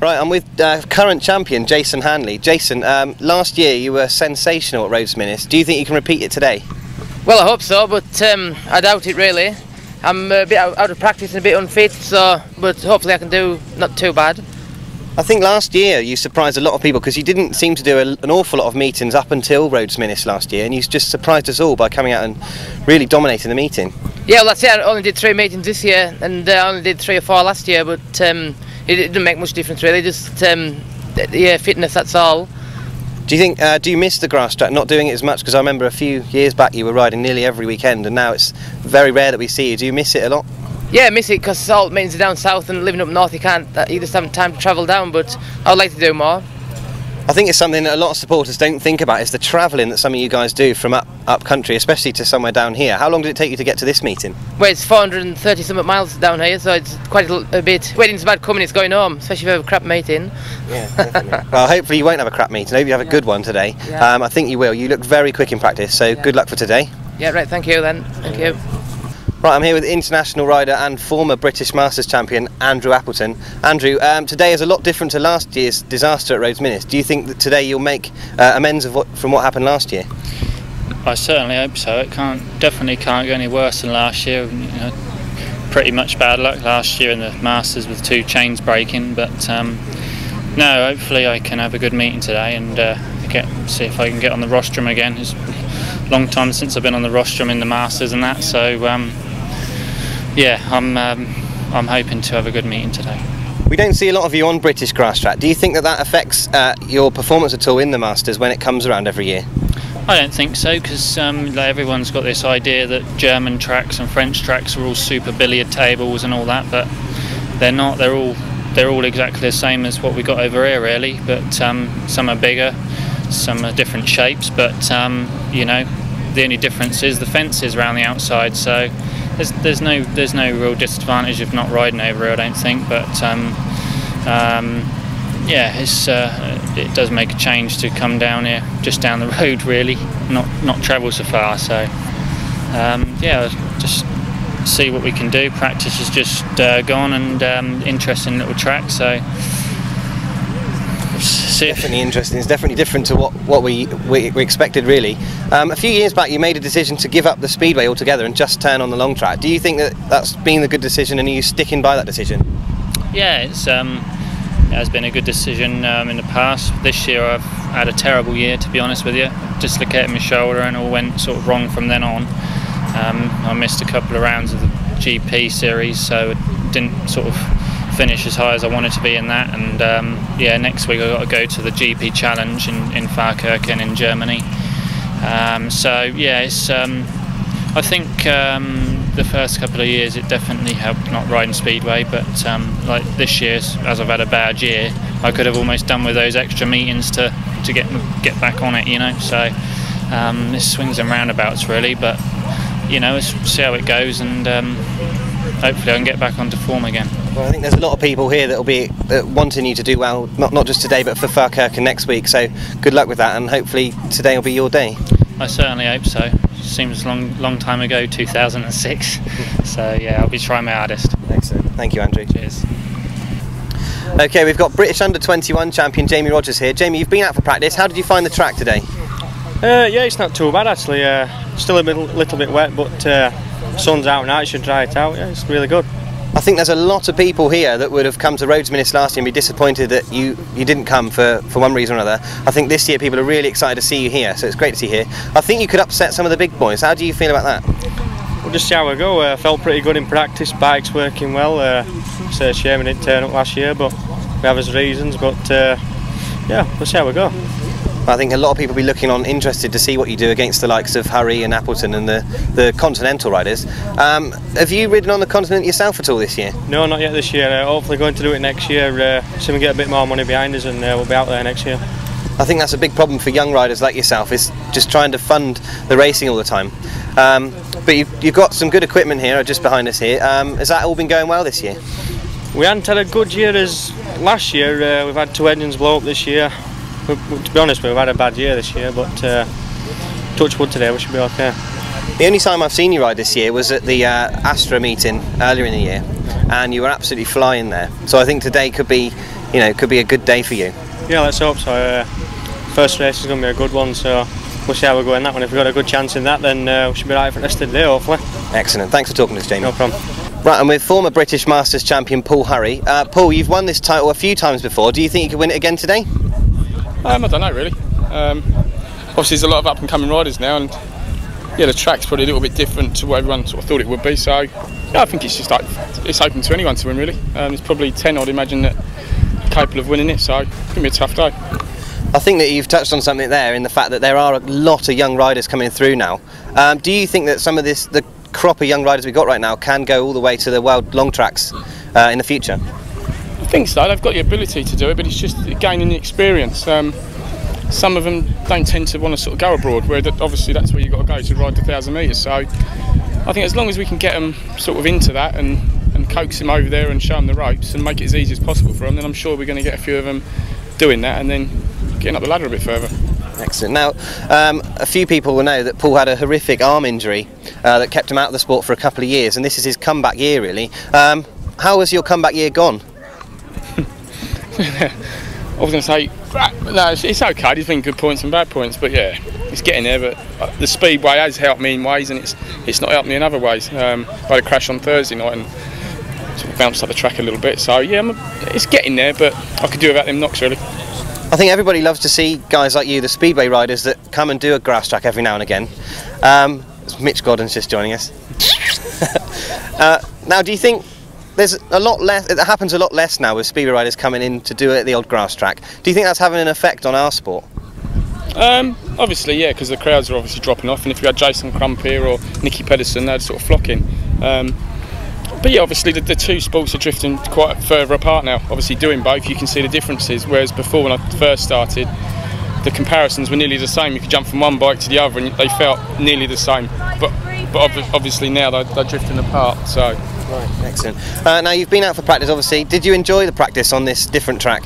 Right, I'm with current champion Jason Handley. Jason, last year you were sensational at Rhodes Minnis. Do you think you can repeat it today? Well, I hope so, but I doubt it really. I'm a bit out of practice and a bit unfit, but hopefully I can do not too bad. I think last year you surprised a lot of people because you didn't seem to do an awful lot of meetings up until Rhodes Minnis last year, and you just surprised us all by coming out and really dominating the meeting. Yeah, well that's it. I only did 3 meetings this year, and I only did 3 or 4 last year, but it didn't make much difference really. Just yeah, fitness, that's all. Do you think do you miss the Grasstrack, not doing it as much? Because I remember a few years back you were riding nearly every weekend, and now it's very rare that we see you. Do you miss it a lot? Yeah, I miss it because all meetings are down south, and living up north you just haven't time to travel down, but I would like to do more. I think it's something that a lot of supporters don't think about, is the travelling that some of you guys do from up country, especially to somewhere down here. How long did it take you to get to this meeting? Well, it's 430 something miles down here, so it's quite a bit. Waiting's bad coming, it's going home, especially if you have a crap meeting. Yeah, definitely. Well, hopefully you won't have a crap meeting. I hope you have a good one today. Yeah. I think you will. You look very quick in practice, so good luck for today. Yeah, right, thank you then. Thank you. Right, I'm here with international rider and former British Masters champion Andrew Appleton. Andrew, today is a lot different to last year's disaster at Rhodes Minnis. Do you think that today you'll make amends from what happened last year? I certainly hope so. It definitely can't go any worse than last year. You know, pretty much bad luck last year in the Masters with 2 chains breaking, but no, hopefully I can have a good meeting today and see if I can get on the rostrum again. It's a long time since I've been on the rostrum in the Masters and that, so yeah, I'm hoping to have a good meeting today. We don't see a lot of you on British Grasstrack. Do you think that affects your performance at all in the Masters when it comes around every year? I don't think so, because everyone's got this idea that German tracks and French tracks are all super billiard tables and all that, but they're not. They're all exactly the same as what we got over here, really. But some are bigger, some are different shapes. But you know, the only difference is the fences around the outside. So there's no real disadvantage of not riding over here, I don't think. But yeah, it does make a change to come down here, just down the road, really, not travel so far. So yeah, just see what we can do. Practice has just gone, and interesting little track. So definitely interesting. It's definitely different to what we expected, really. A few years back you made a decision to give up the speedway altogether and just turn on the long track. Do you think that that's been a good decision, and are you sticking by that decision? Yeah, it has been a good decision in the past. This year I've had a terrible year, to be honest with you. Dislocated my shoulder and all went sort of wrong from then on. I missed a couple of rounds of the GP series, so it didn't sort of finish as high as I wanted to be in that. And yeah, next week I've got to go to the GP Challenge in Farkirchen in Germany. So yeah, it's I think the first couple of years it definitely helped not riding speedway, but like this year, as I've had a bad year, I could have almost done with those extra meetings to get back on it, you know. So this swings and roundabouts, really, but you know, let's see how it goes, and hopefully I can get back onto form again. Well, I think there's a lot of people here that will be wanting you to do well, not just today but for Farkirchen next week, so good luck with that, and hopefully today will be your day. I certainly hope so. Seems a long time ago, 2006. So yeah, I'll be trying my hardest. Excellent. Thank you, Andrew. Cheers. Okay, we've got British Under-21 champion Jamie Rodgers here. Jamie, you've been out for practice. How did you find the track today? Yeah, it's not too bad actually. Still a little bit wet, but sun's out now. It should dry it out. Yeah, it's really good. I think there's a lot of people here that would have come to Rhodes Minnis last year and be disappointed that you didn't come for one reason or another. I think this year people are really excited to see you here, so it's great to see you here. I think you could upset some of the big boys. How do you feel about that? We'll just see how we go. Felt pretty good in practice. Bike's working well. It's a shame it didn't turn up last year, but we have his reasons. But yeah, we'll see how we go. I think a lot of people will be looking on interested to see what you do against the likes of Hurry and Appleton and the continental riders. Have you ridden on the continent yourself at all this year? No, not yet this year. Hopefully going to do it next year. So we get a bit more money behind us, and we'll be out there next year. I think that's a big problem for young riders like yourself, is just trying to fund the racing all the time. But you've got some good equipment here, just behind us here. Has that all been going well this year? We hadn't had a good year as last year. We've had 2 engines blow up this year. To be honest, we've had a bad year this year, but touch wood today, we should be okay. The only time I've seen you ride this year was at the Astra meeting earlier in the year, and you were absolutely flying there. So I think today could be you know, it could be a good day for you. Yeah, let's hope so. First race is going to be a good one, so we'll see how we go in that one. If we've got a good chance in that, then we should be right for the rest of the day, hopefully. Excellent. Thanks for talking to us, Jamie. No problem. Right, and with former British Masters champion Paul Hurry. Paul, you've won this title a few times before. Do you think you could win it again today? I don't know really. Obviously there's a lot of up and coming riders now, and yeah, the track's probably a little bit different to what everyone sort of thought it would be, so yeah, I think it's just like, it's open to anyone to win really. There's probably 10 I'd imagine that are capable of winning it, so it's going to be a tough day. I think that you've touched on something there in the fact that there are a lot of young riders coming through now. Do you think that some of the crop of young riders we've got right now can go all the way to the world long tracks in the future? I think so, they've got the ability to do it, but it's just gaining the experience. Some of them don't tend to want to sort of go abroad, where obviously that's where you've got to go to ride the 1,000 metres. So I think as long as we can get them sort of into that and coax them over there and show them the ropes and make it as easy as possible for them, then I'm sure we're going to get a few of them doing that and then getting up the ladder a bit further. Excellent. Now, a few people will know that Paul had a horrific arm injury that kept him out of the sport for a couple of years, and this is his comeback year really. How has your comeback year gone? I was going to say, no, it's okay. There's been good points and bad points, but yeah, it's getting there. But the speedway has helped me in ways, and it's not helped me in other ways. I had a crash on Thursday night and sort of bounced up the track a little bit. So yeah, it's getting there, but I could do without them knocks really. I think everybody loves to see guys like you, the speedway riders, that come and do a grass track every now and again. Mitch Godden's just joining us. Now, do you think there's a lot less? It happens a lot less now with speedway riders coming in to do it at the old grass track. Do you think that's having an effect on our sport? Obviously, yeah, because the crowds are obviously dropping off, and if you had Jason Crump here or Nicky Pedersen, they'd sort of flock in. But yeah, obviously the two sports are drifting quite further apart now. Obviously doing both, you can see the differences, whereas before when I first started, the comparisons were nearly the same. You could jump from one bike to the other and they felt nearly the same. But obviously now they're drifting apart. So. Right, excellent. Now you've been out for practice obviously. Did you enjoy the practice on this different track?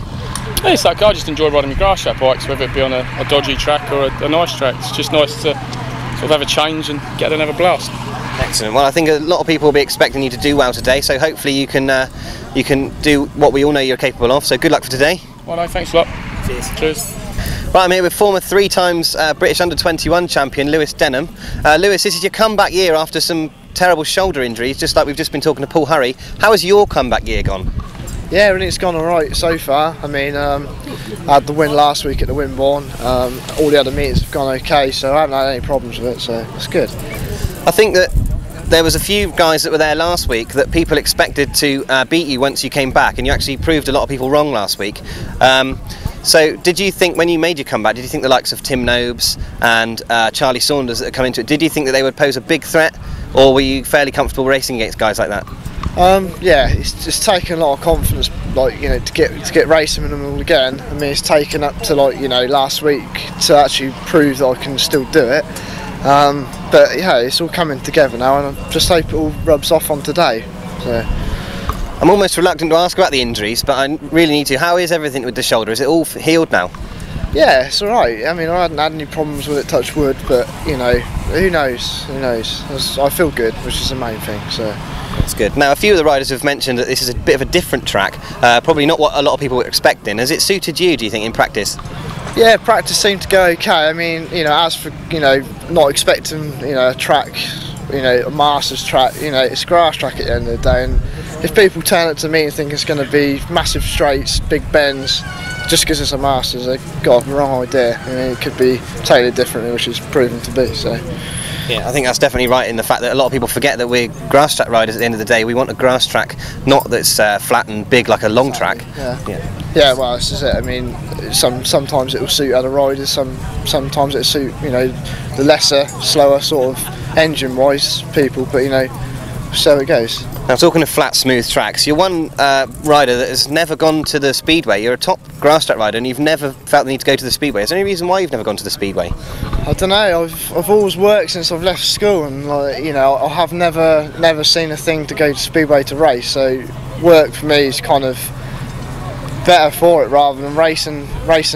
Yeah, it's like I just enjoy riding my grass track bikes, whether it be on a dodgy track or a nice track. It's just nice to sort of have a change and get out and have a blast. Excellent. Well, I think a lot of people will be expecting you to do well today, so hopefully you can do what we all know you're capable of. So good luck for today. Well, no, thanks a lot. Cheers. Cheers. Right, I'm here with former 3 times British Under-21 champion Lewis Denham. Lewis, this is your comeback year after some terrible shoulder injuries, just like we've just been talking to Paul Hurry. How has your comeback year gone? Yeah, I think it's gone alright so far. I mean, I had the win last week at the Winterburn. All the other meetings have gone okay, so I haven't had any problems with it, so it's good. I think that there was a few guys that were there last week that people expected to beat you once you came back, and you actually proved a lot of people wrong last week. So did you think, when you made your comeback, did you think the likes of Tim Nobes and Charlie Saunders that had come into it, did you think that they would pose a big threat, or were you fairly comfortable racing against guys like that? Yeah, it's just taken a lot of confidence, like, you know, to get racing with them all again. I mean, it's taken up to, like, you know, last week to actually prove that I can still do it. But yeah, it's all coming together now, and I just hope it all rubs off on today. So. I'm almost reluctant to ask about the injuries, but I really need to. How is everything with the shoulder? Is it all healed now? Yeah, it's alright. I mean, I hadn't had any problems with it, touch wood, but, you know, who knows? Who knows? I feel good, which is the main thing. So. That's good. Now, a few of the riders have mentioned that this is a bit of a different track, probably not what a lot of people were expecting. Has it suited you, do you think, in practice? Yeah, practice seemed to go okay. I mean, you know, as for, you know, not expecting, you know, a track, you know, a Masters track, you know, it's grass track at the end of the day, and if people turn up to me and think it's going to be massive straights, big bends, just because it's a Masters, they've got the wrong idea. I mean, it could be totally different, which it's proven to be. So. Yeah, I think that's definitely right in the fact that a lot of people forget that we're grass track riders at the end of the day. We want a grass track, not that's flat and big like a long track. Yeah, well, this is it. I mean, sometimes it will suit other riders, sometimes it'll suit, you know, the lesser, slower sort of engine-wise people, but, you know, so it goes. Now, talking of flat, smooth tracks, you're one rider that has never gone to the Speedway. You're a top grass track rider and you've never felt the need to go to the Speedway. Is there any reason why you've never gone to the Speedway? I don't know, I've always worked since I've left school, and, like, you know, I have never seen a thing to go to Speedway to race, so work for me is kind of better for it rather than racing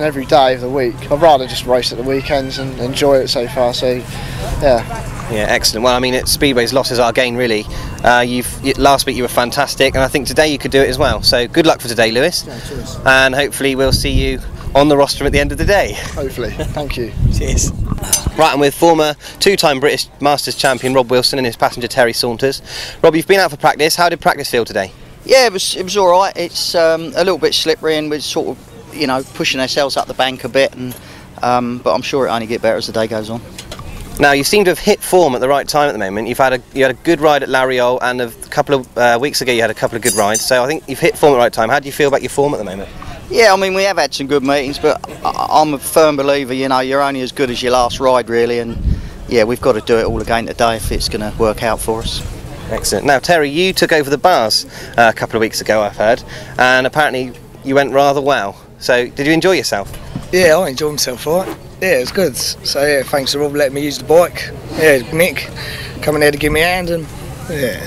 every day of the week. I'd rather just race at the weekends and enjoy it so far, so yeah. Yeah, excellent. Well, I mean, Speedway's losses are gain, really. Last week you were fantastic, and I think today you could do it as well. So good luck for today, Lewis. Yeah, cheers. And hopefully we'll see you on the rostrum at the end of the day. Hopefully. Thank you. Cheers. Right, I'm with former two-time British Masters champion Rob Wilson and his passenger Terry Saunters. Rob, you've been out for practice. How did practice feel today? Yeah, it was all right. It's a little bit slippery, and we're sort of, pushing ourselves up the bank a bit, and but I'm sure it'll only get better as the day goes on. Now, you seem to have hit form at the right time at the moment. You had a good ride at Lariol, and a couple of weeks ago you had a couple of good rides. So I think you've hit form at the right time. How do you feel about your form at the moment? Yeah, I mean, we have had some good meetings, but I'm a firm believer, you're only as good as your last ride, really, and yeah, we've got to do it all again today if it's going to work out for us. Excellent. Now, Terry, you took over the bars a couple of weeks ago, I've heard, and apparently you went rather well. So, did you enjoy yourself? Yeah, I enjoyed myself, all right. Yeah, it was good. So, yeah, thanks to Rob letting me use the bike. Yeah, Nick coming there to give me a hand, and yeah.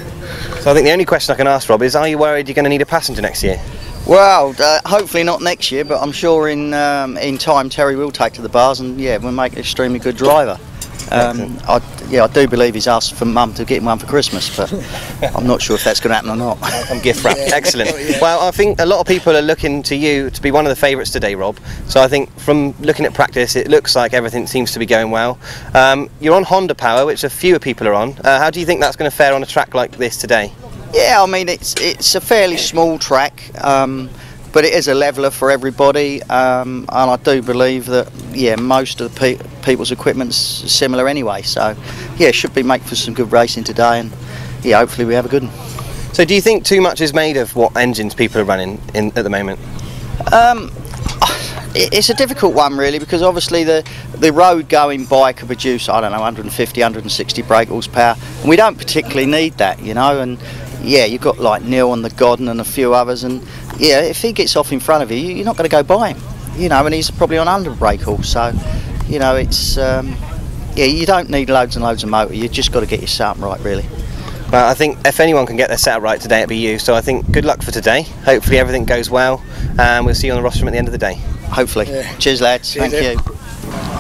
So, I think the only question I can ask, Rob, is are you worried you're going to need a passenger next year? Well, hopefully not next year, but I'm sure in time Terry will take to the bars, and yeah, we'll make an extremely good driver. I do believe he's asked for Mum to get him one for Christmas, but I'm not sure if that's going to happen or not. I'm gift wrapped. Excellent. Well, I think a lot of people are looking to you to be one of the favourites today, Rob. So I think from looking at practice, it looks like everything seems to be going well. You're on Honda Power, which a fewer people are on. How do you think that's going to fare on a track like this today? Yeah, I mean, it's a fairly small track, but it is a leveller for everybody, and I do believe that, yeah, most of the people's equipment's similar anyway, so yeah, it should be make for some good racing today, and yeah, hopefully we have a good one. So do you think too much is made of what engines people are running at the moment? It's a difficult one, really, because obviously the road going bike can produce, I don't know, 150, 160 brake horsepower, and we don't particularly need that, and yeah, you've got like Neal and the Godden and a few others, and yeah, if he gets off in front of you, you're not going to go by him, and he's probably on under brake horse, so it's yeah, you don't need loads and loads of motor, you just got to get your setup right, really. Well, I think if anyone can get their setup right today, it'll be you, so I think good luck for today. Hopefully everything goes well, and we'll see you on the rostrum at the end of the day. Hopefully. Yeah. Cheers, lads. Thank you.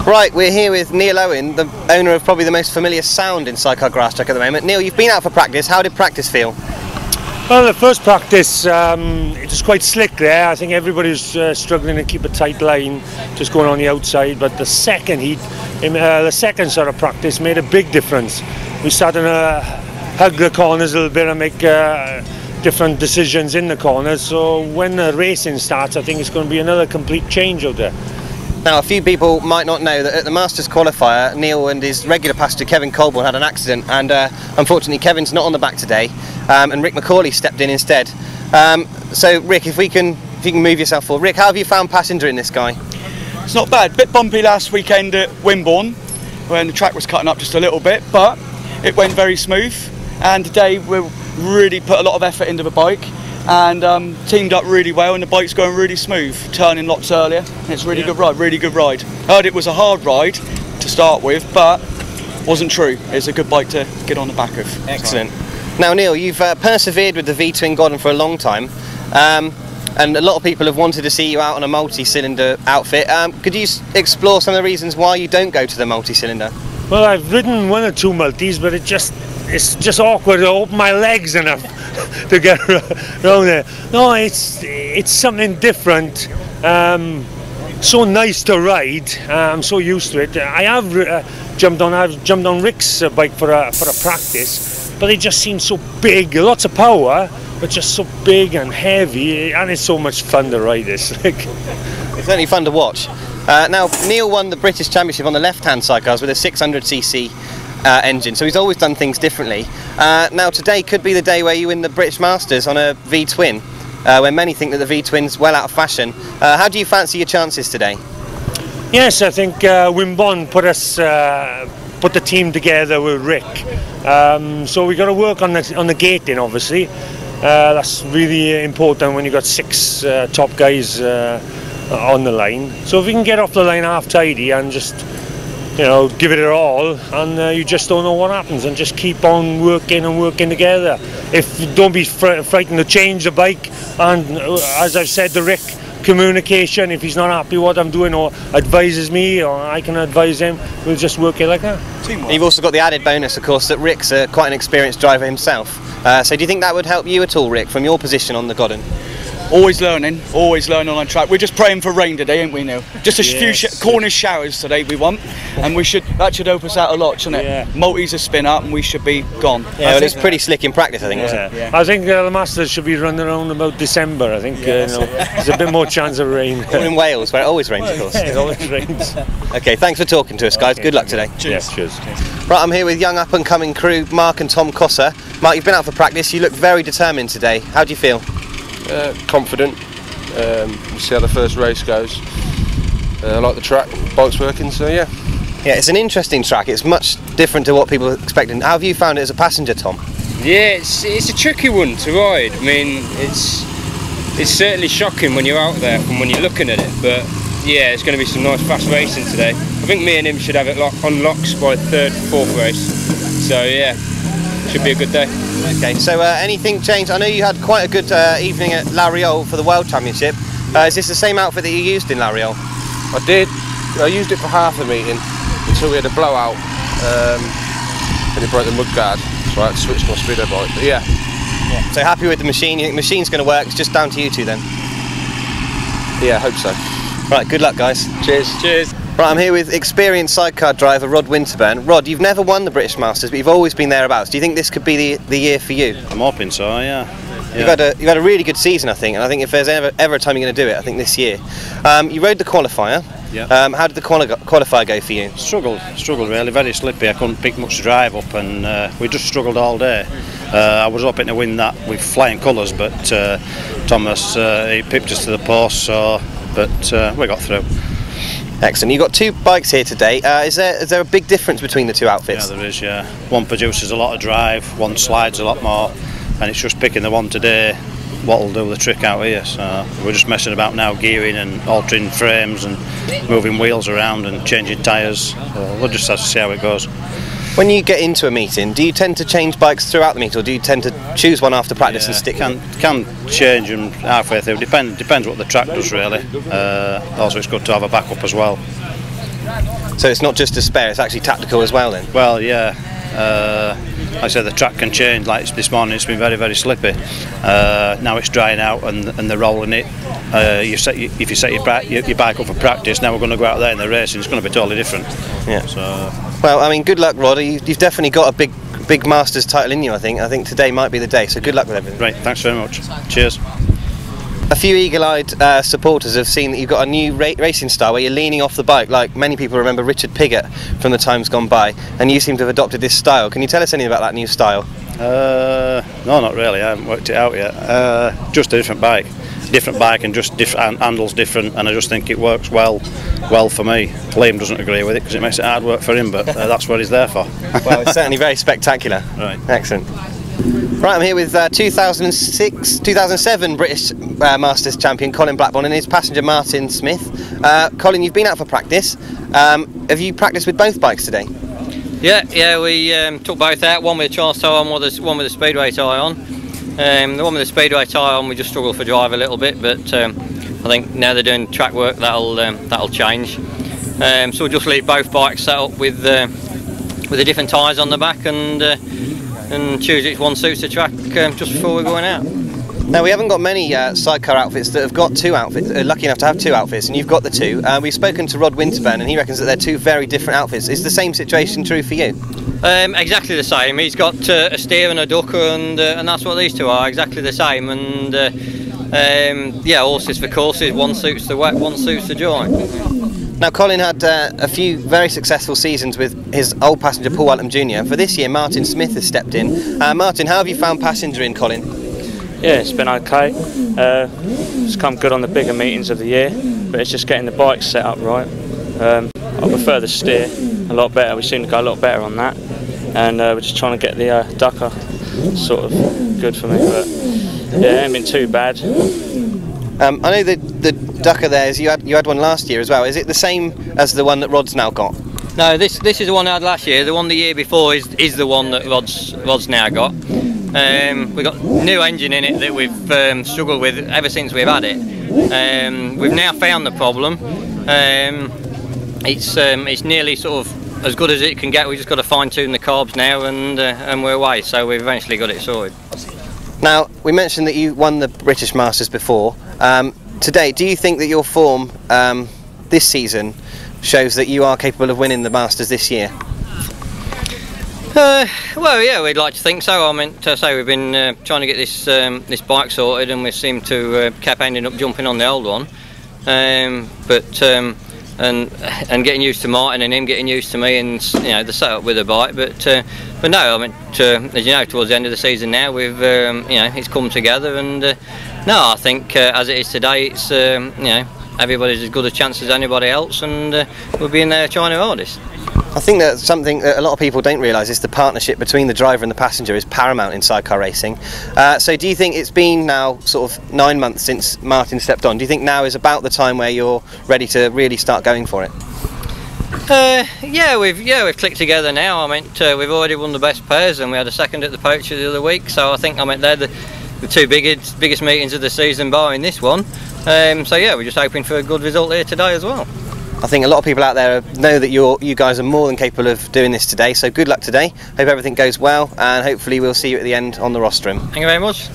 Right, we're here with Neal Owen, the owner of probably the most familiar sound in Sidecar Grasstrack at the moment. Neal, you've been out for practice. How did practice feel? Well, the first practice, it was quite slick there. I think everybody was struggling to keep a tight line, just going on the outside. But the second heat, the second sort of practice made a big difference. We started to hug the corners a little bit and make different decisions in the corners. So when the racing starts, I think it's going to be another complete change out there. Now, a few people might not know that at the Masters qualifier, Neal and his regular passenger Kevin Colborne had an accident, and unfortunately Kevin's not on the back today, and Rick McAuley stepped in instead. So Rick, if you can move yourself forward. Rick, how have you found passenger in this guy? It's not bad. Bit bumpy last weekend at Winterburn when the track was cutting up just a little bit, but it went very smooth, and today we really put a lot of effort into the bike and teamed up really well, and the bike's going really smooth, turning lots earlier, and it's really good ride. Heard it was a hard ride to start with, but wasn't true. It's a good bike to get on the back of. Excellent. Now Neal, you've persevered with the V-twin Godden for a long time, and a lot of people have wanted to see you out on a multi-cylinder outfit. Could you explore some of the reasons why you don't go to the multi-cylinder? Well, I've ridden one or two multis, but it's just awkward to open my legs enough to get around there. No, it's something different. So nice to ride. I'm so used to it. I have jumped on Rick's bike for a practice, but it just seems so big. Lots of power, but just so big and heavy, and it's so much fun to ride this. It's certainly fun to watch. Now, Neal won the British Championship on the left-hand sidecars with a 600cc engine, so he's always done things differently. Now, today could be the day where you win the British Masters on a V-twin, when many think that the V-twin's well out of fashion. How do you fancy your chances today? Yes, I think Winterburn put the team together with Rick. So we got to work on the gating, obviously. That's really important when you've got 6 top guys on the line. So if we can get off the line half tidy and just give it all, and you just don't know what happens, and just keep on working together. Don't be frightened to change the bike, and as I've said to Rick, communication. If he's not happy what I'm doing or advises me, or I can advise him, we'll just work it like that. You've also got the added bonus, of course, that Rick's quite an experienced driver himself. So do you think that would help you at all, Rick, from your position on the Godden? Always learning on track. We're just praying for rain today, ain't we, Neal? Just a few Cornish showers today we want, and that should help us out a lot, shouldn't it? Yeah. Multis a spin up and we should be gone. Yeah, well, it's pretty slick in practice, I think, isn't it? Yeah. I think the Masters should be running around about December. I think there's a bit more chance of rain. Or in Wales, where it always rains, of course. It always rains. Okay, thanks for talking to us, guys. Good luck today. Cheers. Yeah, cheers. Right, I'm here with young up-and-coming crew, Mark and Tom Cossar. Mark, you've been out for practice. You look very determined today. How do you feel? Confident. We'll see how the first race goes. I like the track, bike's working, so yeah. Yeah, it's an interesting track. It's much different to what people are expecting. How have you found it as a passenger, Tom? Yeah, it's a tricky one to ride. I mean, it's certainly shocking when you're out there and when you're looking at it, but yeah, it's going to be some nice fast racing today. I think me and him should have it on locks by the third, fourth race. So yeah, should be a good day. Okay, so anything changed? I know you had quite a good evening at La Riole for the World Championship. Is this the same outfit that you used in La Riole? I did. I used it for half the meeting until we had a blowout and it broke the mudguard, so I had to switch to my speedo bike. But yeah. So happy with the machine? You think the machine's going to work? It's just down to you two then? Yeah, I hope so. Right, good luck, guys. Cheers. Cheers. Right, I'm here with experienced sidecar driver Rod Winterburn. Rod, you've never won the British Masters, but you've always been thereabouts. Do you think this could be the year for you? I'm hoping so, yeah. You've had a really good season, I think, and I think if there's ever a time you're going to do it, I think this year. You rode the qualifier. Yeah. How did the qualifier go for you? Struggled really, very slippy. I couldn't pick much to drive up, and we just struggled all day. I was hoping to win that with flying colours, but Thomas he pipped us to the post, but we got through. Excellent. You've got two bikes here today. Is there a big difference between the two outfits? Yeah, there is. Yeah, one produces a lot of drive, one slides a lot more, and it's just picking the one today what'll do the trick out here. So we're just messing about now, gearing and altering frames and moving wheels around and changing tyres. So we'll just have to see how it goes. When you get into a meeting, do you tend to change bikes throughout the meet, or do you tend to choose one after practice and stick? Can change them halfway through. Depends what the track does really. Also, it's good to have a backup as well. So it's not just a spare; it's actually tactical as well, then. Well, yeah. Like I said, the track can change. Like this morning, it's been very, very slippy. Now it's drying out and they're rolling it. If you set your bike up for practice, now we're going to go out there in the racing. It's going to be totally different. Yeah. So. Well, I mean, good luck, Rod. You've definitely got a big Masters title in you. I think today might be the day. So good luck with everything. Right. Thanks very much. Cheers. A few eagle-eyed supporters have seen that you've got a new racing style where you're leaning off the bike, like many people remember Richard Piggott from the times gone by, and you seem to have adopted this style. Can you tell us anything about that new style? No, not really. I haven't worked it out yet. Just a different bike and just different handles different, and I just think it works well for me. Liam doesn't agree with it because it makes it hard work for him, but that's what he's there for. Well, it's certainly very spectacular. Right. Excellent. Right, I'm here with 2007 British Masters champion Colin Blackbourn and his passenger Martin Smith. Colin, you've been out for practice. Have you practiced with both bikes today? Yeah, we took both out. One with a Charles tyre on, one with a Speedway tyre on. The one with the Speedway tyre on, we just struggled for drive a little bit, but I think now they're doing track work, that'll change. So we'll just leave both bikes set up with the different tyres on the back and choose which one suits the track just before we're going out. Now, we haven't got many sidecar outfits that have got two outfits, lucky enough to have two outfits, and you've got the two. We've spoken to Rod Winterburn and he reckons that they're two very different outfits. Is the same situation true for you? Exactly the same. He's got a steer and a ducker, and that's what these two are, exactly the same. And yeah, horses for courses, one suits the wet, one suits the dry. Now, Colin had a few very successful seasons with his old passenger Paul Whitelam Jr. For this year, Martin Smith has stepped in. Martin, how have you found passenger in Colin? Yeah, it's been okay. It's come good on the bigger meetings of the year, but it's just getting the bike set up right. I prefer the steer a lot better. We seem to go a lot better on that, and we're just trying to get the ducker sort of good for me. But yeah, it ain't been too bad. I know the ducker there is you had one last year as well. Is it the same as the one that Rod's now got? No, this is the one I had last year. The one the year before is the one that Rod's now got. We've got a new engine in it that we've struggled with ever since we've had it. We've now found the problem. It's nearly sort of as good as it can get. We just got to fine tune the carbs now, and we're away. So we've eventually got it sorted. Now, we mentioned that you won the British Masters before. Today, do you think that your form this season shows that you are capable of winning the Masters this year? Well, yeah, we'd like to think so. I mean, to say we've been trying to get this bike sorted, and we seem to kept ending up jumping on the old one. And getting used to Martin and him getting used to me, and you know, the setup with the bike. But no, I mean, as you know, towards the end of the season now, we've you know, it's come together, and no, I think as it is today, it's you know, everybody's as good a chance as anybody else, and we'll be in there trying our hardest. I think that something that a lot of people don't realise is the partnership between the driver and the passenger is paramount in sidecar racing. So do you think it's been now sort of 9 months since Martin stepped on? Do you think now is about the time where you're ready to really start going for it? Yeah, we've clicked together now. I mean, we've already won the best pairs, and we had a second at the Poacher the other week. So I think, I mean, they're the two biggest meetings of the season, barring this one. So yeah, we're just hoping for a good result here today as well. I think a lot of people out there know that you guys are more than capable of doing this today, so good luck today. Hope everything goes well, and hopefully we'll see you at the end on the rostrum. Thank you very much.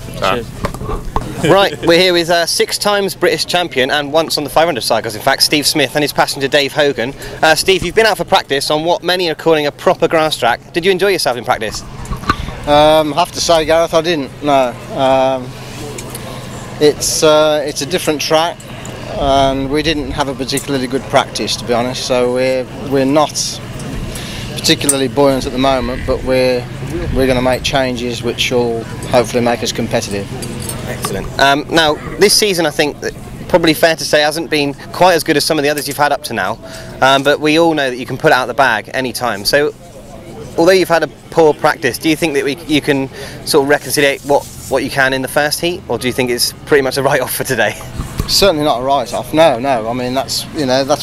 Right, we're here with 6 times British champion and once on the 500 cycles, in fact, Steve Smith and his passenger Dave Hogan. Steve, you've been out for practice on what many are calling a proper grass track. Did you enjoy yourself in practice? I have to say, Gareth, I didn't. No, it's a different track, and we didn't have a particularly good practice, to be honest. So we're not particularly buoyant at the moment, but we're going to make changes which will hopefully make us competitive. Excellent. Now, this season, I think that probably fair to say hasn't been quite as good as some of the others you've had up to now, but we all know that you can put it out of the bag any time. So, although you've had a poor practice, do you think that you can sort of reconciliate what you can in the first heat, or do you think it's pretty much a write-off for today? Certainly not a write-off. No. I mean, that's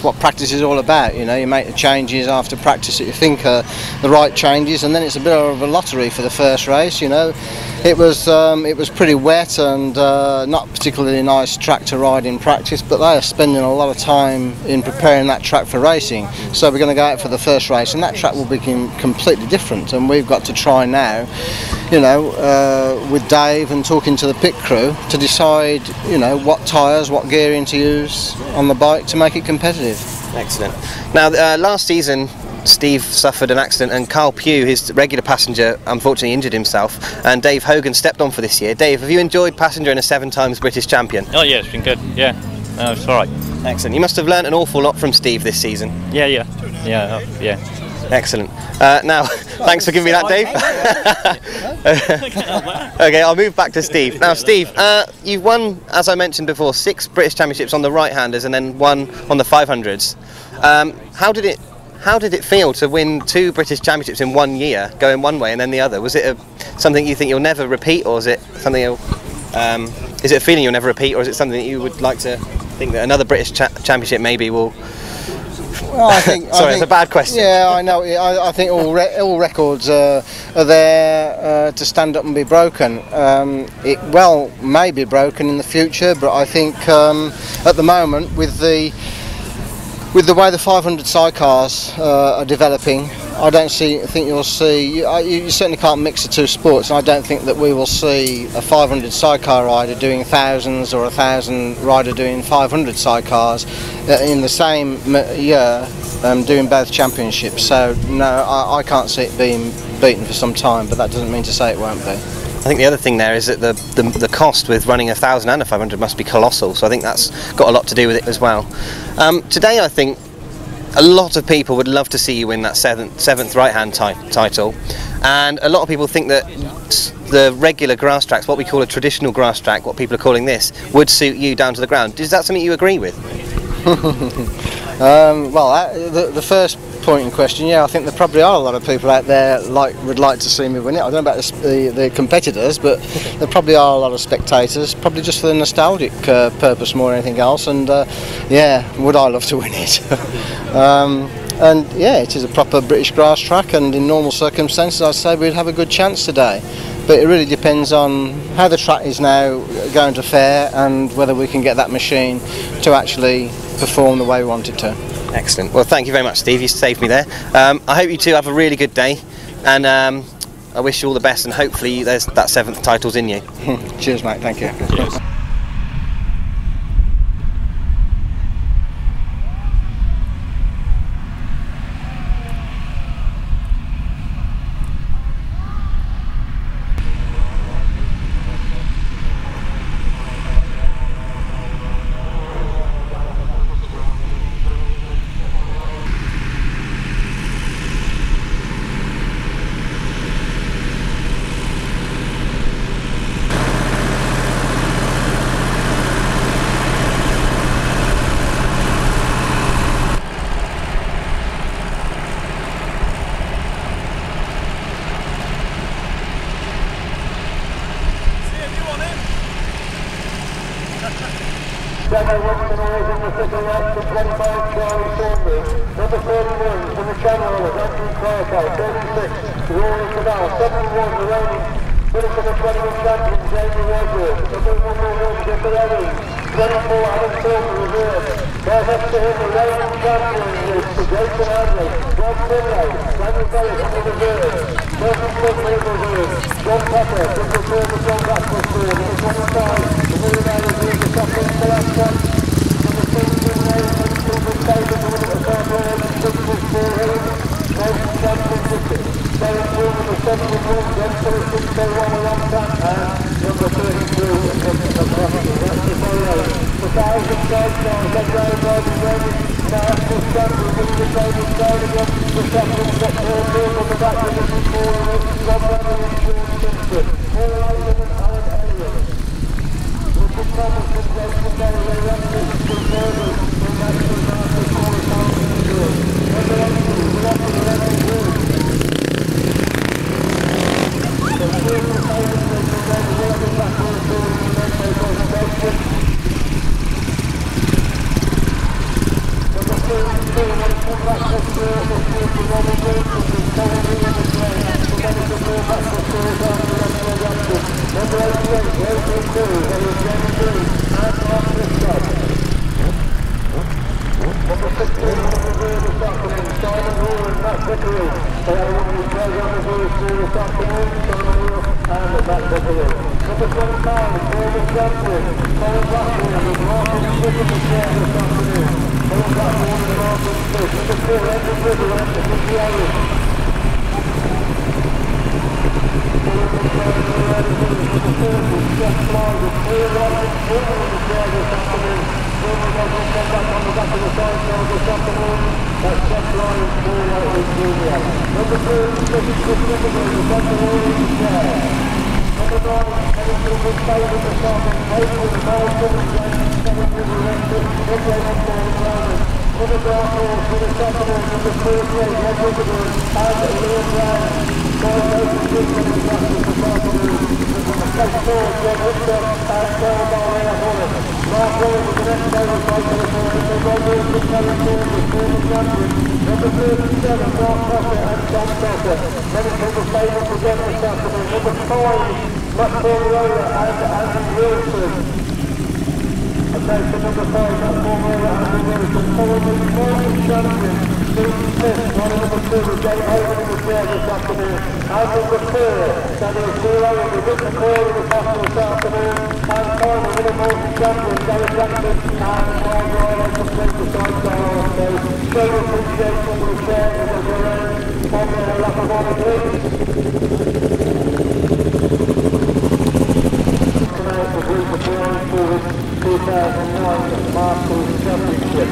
what practice is all about. You know, you make the changes after practice that you think are the right changes, and then it's a bit of a lottery for the first race. You know, it was pretty wet and not particularly nice track to ride in practice, but they are spending a lot of time in preparing that track for racing. So we're going to go out for the first race, and that track will be completely different. And we've got to try now, you know, with Dave and talking to the pit crew to decide, you know, what tyres, what gearing to use on the bike to make it competitive. Excellent. Now, last season Steve suffered an accident, and Carl Pugh, his regular passenger, unfortunately injured himself, and Dave Hogan stepped on for this year. Dave, have you enjoyed passengering a 7 times British champion? Oh yeah, it's been good, yeah. No, it's alright. Excellent. You must have learnt an awful lot from Steve this season. Yeah. Excellent. Now, thanks for giving me that, Dave. Okay, I'll move back to Steve. Now, Steve, you've won, as I mentioned before, 6 British Championships on the right-handers and then 1 on the 500s. How did it feel to win 2 British Championships in 1 year, going one way and then the other? Was it something you think you'll never repeat, or is it something is it a feeling you'll never repeat, or is it something that you would like to think that another British Championship maybe will... Well, I think, it's a bad question. Yeah, I know. I think all records are there to stand up and be broken. It may be broken in the future, but I think at the moment, with the way the 500 sidecars are developing, I don't think you'll see. You certainly can't mix the 2 sports, and I don't think that we will see a 500 sidecar rider doing thousands or a 1,000 rider doing 500 sidecars in the same year doing both championships. So no, I can't see it being beaten for some time, but that doesn't mean to say it won't be. I think the other thing there is that the cost with running a 1,000 and a 500 must be colossal, so I think that's got a lot to do with it as well. Today, I think a lot of people would love to see you win that 7th right-hand title, and a lot of people think that the regular grass tracks, what we call a traditional grass track, what people are calling this, would suit you down to the ground. Is that something you agree with? Well, the first point in question, yeah, I think there probably are a lot of people out there would like to see me win it. I don't know about the competitors, but there probably are a lot of spectators, probably just for the nostalgic purpose more than anything else. And yeah, would I love to win it? And yeah, it is a proper British grass track, and in normal circumstances I'd say we'd have a good chance today. But it really depends on how the track is now going to fare and whether we can get that machine to actually perform the way we want it to. Excellent. Well, thank you very much, Steve. You saved me there. I hope you two have a really good day, and I wish you all the best, and hopefully there's that 7th title's in you. Cheers, mate. Thank you. Cheers. Number 31 from the channel was Andrew Clarko, 36, Rory Cadell, 71, the reigning Winterton 21 champion, Jamie Rodgers, number 101, Jeffrey Evans, 24, Adam Silver, reserve. Right next to him, the reigning champion is Jason Handley, John Finlow, Daniel Bellis in the reserve, Jonathan Finley in the reserve, John Pepper, from the reserve of John Blackbourn, number 25, the millionaire reserve, the second to last one, number 17, Silver David, the winner of the Cornwall, Simpson, Motion champion ticket. Going through number 71, Glen, Phillips, 601, a long track, and number 32, that's the Finlow. The 1,000 Sidecars, that round Rodgers ready. Now Ashcroft champion, Mr. David down again. The second got 4 field on the back of the 4, Rob Rodgers and Shaun Simpson. All Owen and Alan Elliott. Richard Thomas and Jason Berry, they ran into the furthers. From National Master qualifying in the field. Number 80, the left of the left is good. The field of favourites has been going to work in back on the field in the next presentation. Number 32, when it comes back to the field, the field of Robin Wilson is currently in the play. The men of the field back to the field after the left leg action. Number 88, Adrian Curry, there is Jamie Green, and Mark Grasstrack. Number 16 on the reserve this afternoon, Simon Hall and Matt Vickery. They are one of the players on the reserve this afternoon, Simon Hall and Matt Vickery. Number 25, former champion, Colin Blackbourn with Martin Smith in the chair this afternoon. Colin Blackbourn and Martin Smith. Number 2, Edward Riddle and Nicky Ellis. Jeff Fly with 3 Rodgers in the chair this afternoon. Former Rodgers come back on the back of the Sidecars this afternoon. That's Jeff Fly and 4 Rodgers Junior. Number 2, Chris Liverpool, the centre wall in the chair. Number 9, heading to the big favourite this afternoon. Hogan with the Malcolm and James, 7 with the Electric, Midway on board the moment. Number dark horse for this afternoon, number 38, Ed Winterburn and Liam Brown. 5 Open Gibson in the practice this afternoon. Number 4, John Richter and Colin Blackbourn. Mark Owen with the next favourite fight for the morning. The Rodgers with Colin Saunders, former champion. Number 37, Mark Cossar and Tom Cossar. Running from the favourites again this afternoon. Number 5, Matt Cornwall and Andrew Wilson. Okay, so number 5, Matt Cornwall and Andrew Wilson. Followed by the former champion, Steve Smith, running number 2 with Jamie Hogan in the chair this afternoon. And number 4, Daniel Zero with the Rick McAuley in the castle this afternoon. And finally, winner multi-champion, Gary Jackson and Brian Ryan on the Sidecars. So, show appreciation for the chair as a around on the lap of honour, please. Tonight, the group of drawing for the 2009 Masters Championship.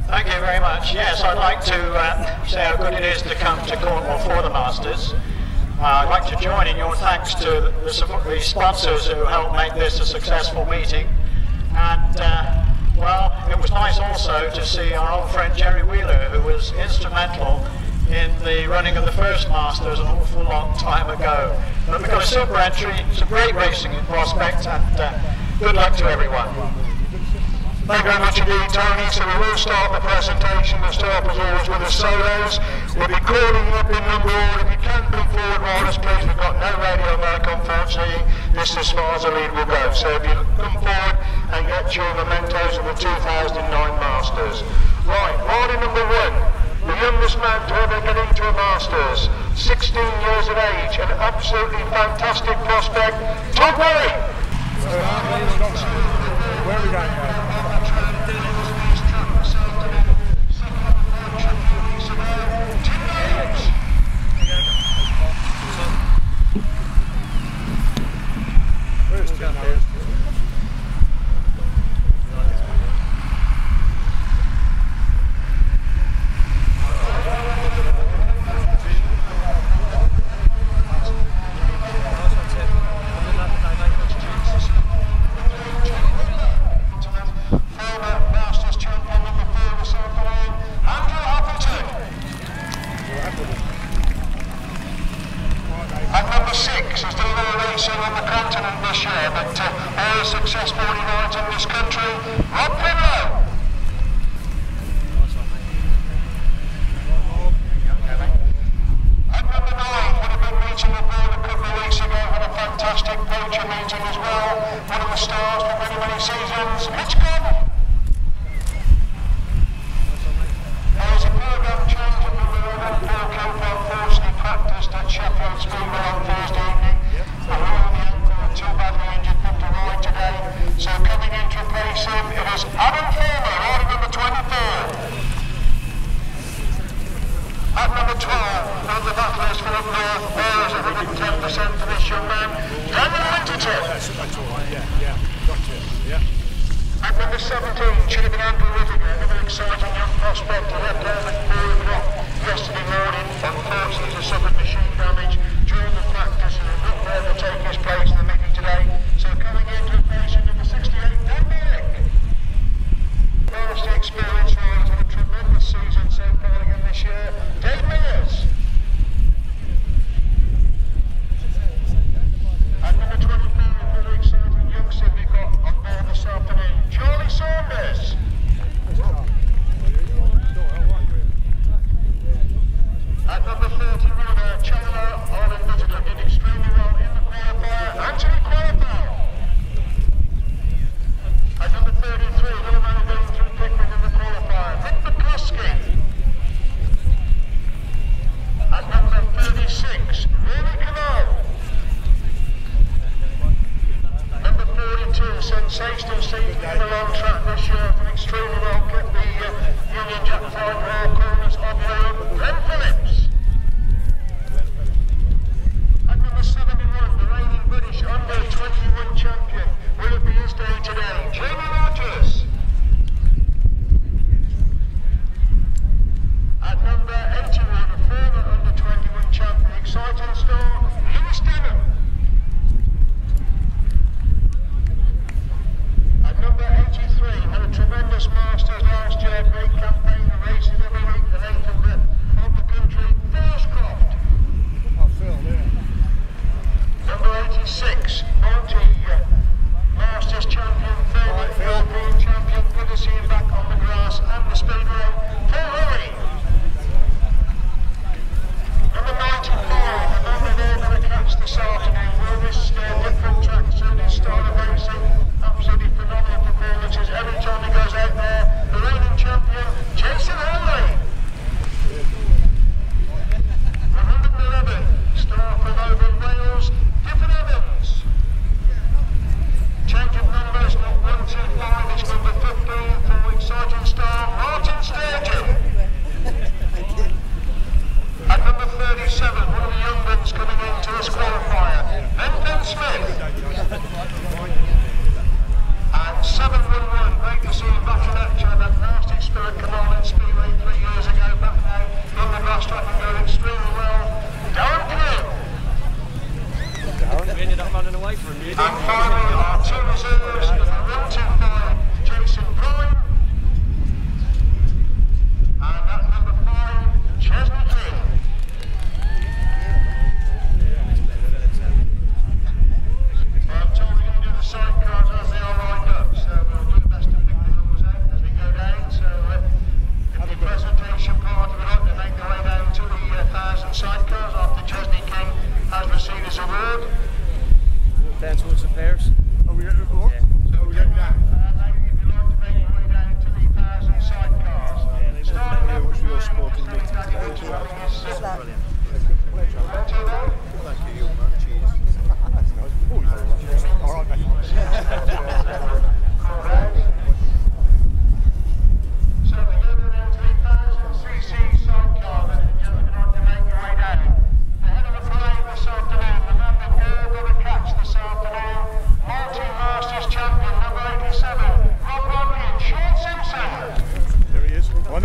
Thank you very much. Yes, I'd like to say how good it is to come to Cornwall for the Masters. I'd like to join in your thanks to the sponsors who helped make this a successful meeting. And, well, it was nice also to see our old friend Jerry Wheeler, who was instrumental in the running of the first Masters an awful long time ago. But we've got a super entry, some great racing in prospect, and good luck to everyone. Thank you very much indeed, Tony. So we will start the presentation. We'll start as always with the solos. We'll be calling up in number order. If you can bring forward riders, please. We've got no radio mic, unfortunately. This is as far as the lead will go. So if you come forward and get your mementos of the 2009 Masters. Right, rider number 1. The youngest man to ever get into a Masters. 16 years of age. An absolutely fantastic prospect. Tom Perry. Where are we going now?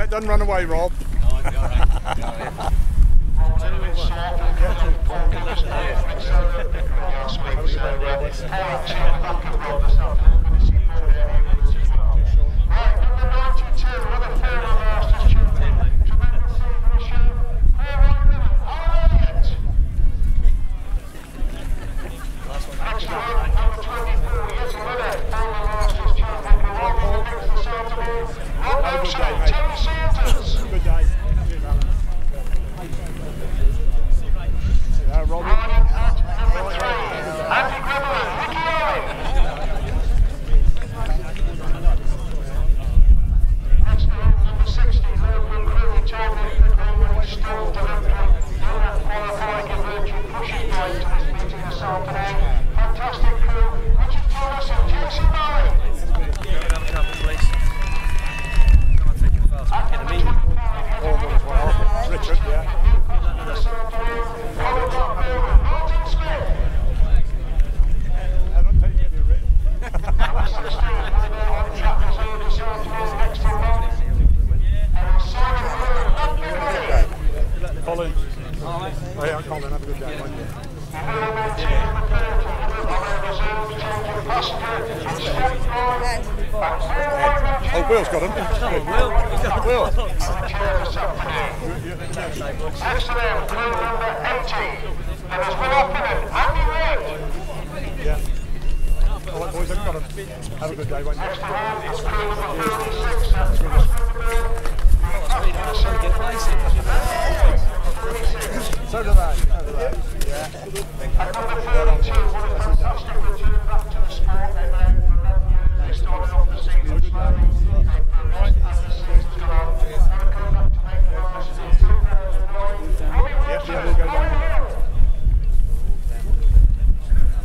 alright, don't run away, Rob. Good day. Richard, yeah. Colin. Oh yeah, Colin, have a good day, mate. Oh, Will's got him. Will. Excellent, crew number 18. There is one opponent, Andy Red. Yeah. All right, boys, I've got him. Have a good day, won't you? Next to him is crew number 36. That's So do they. Yeah. And number 32, one of the fantastic return back to the sport. They may they started off the season slowly. They progressed as the season's gone on. And come back to make the last in 2009. Robbie Wilson,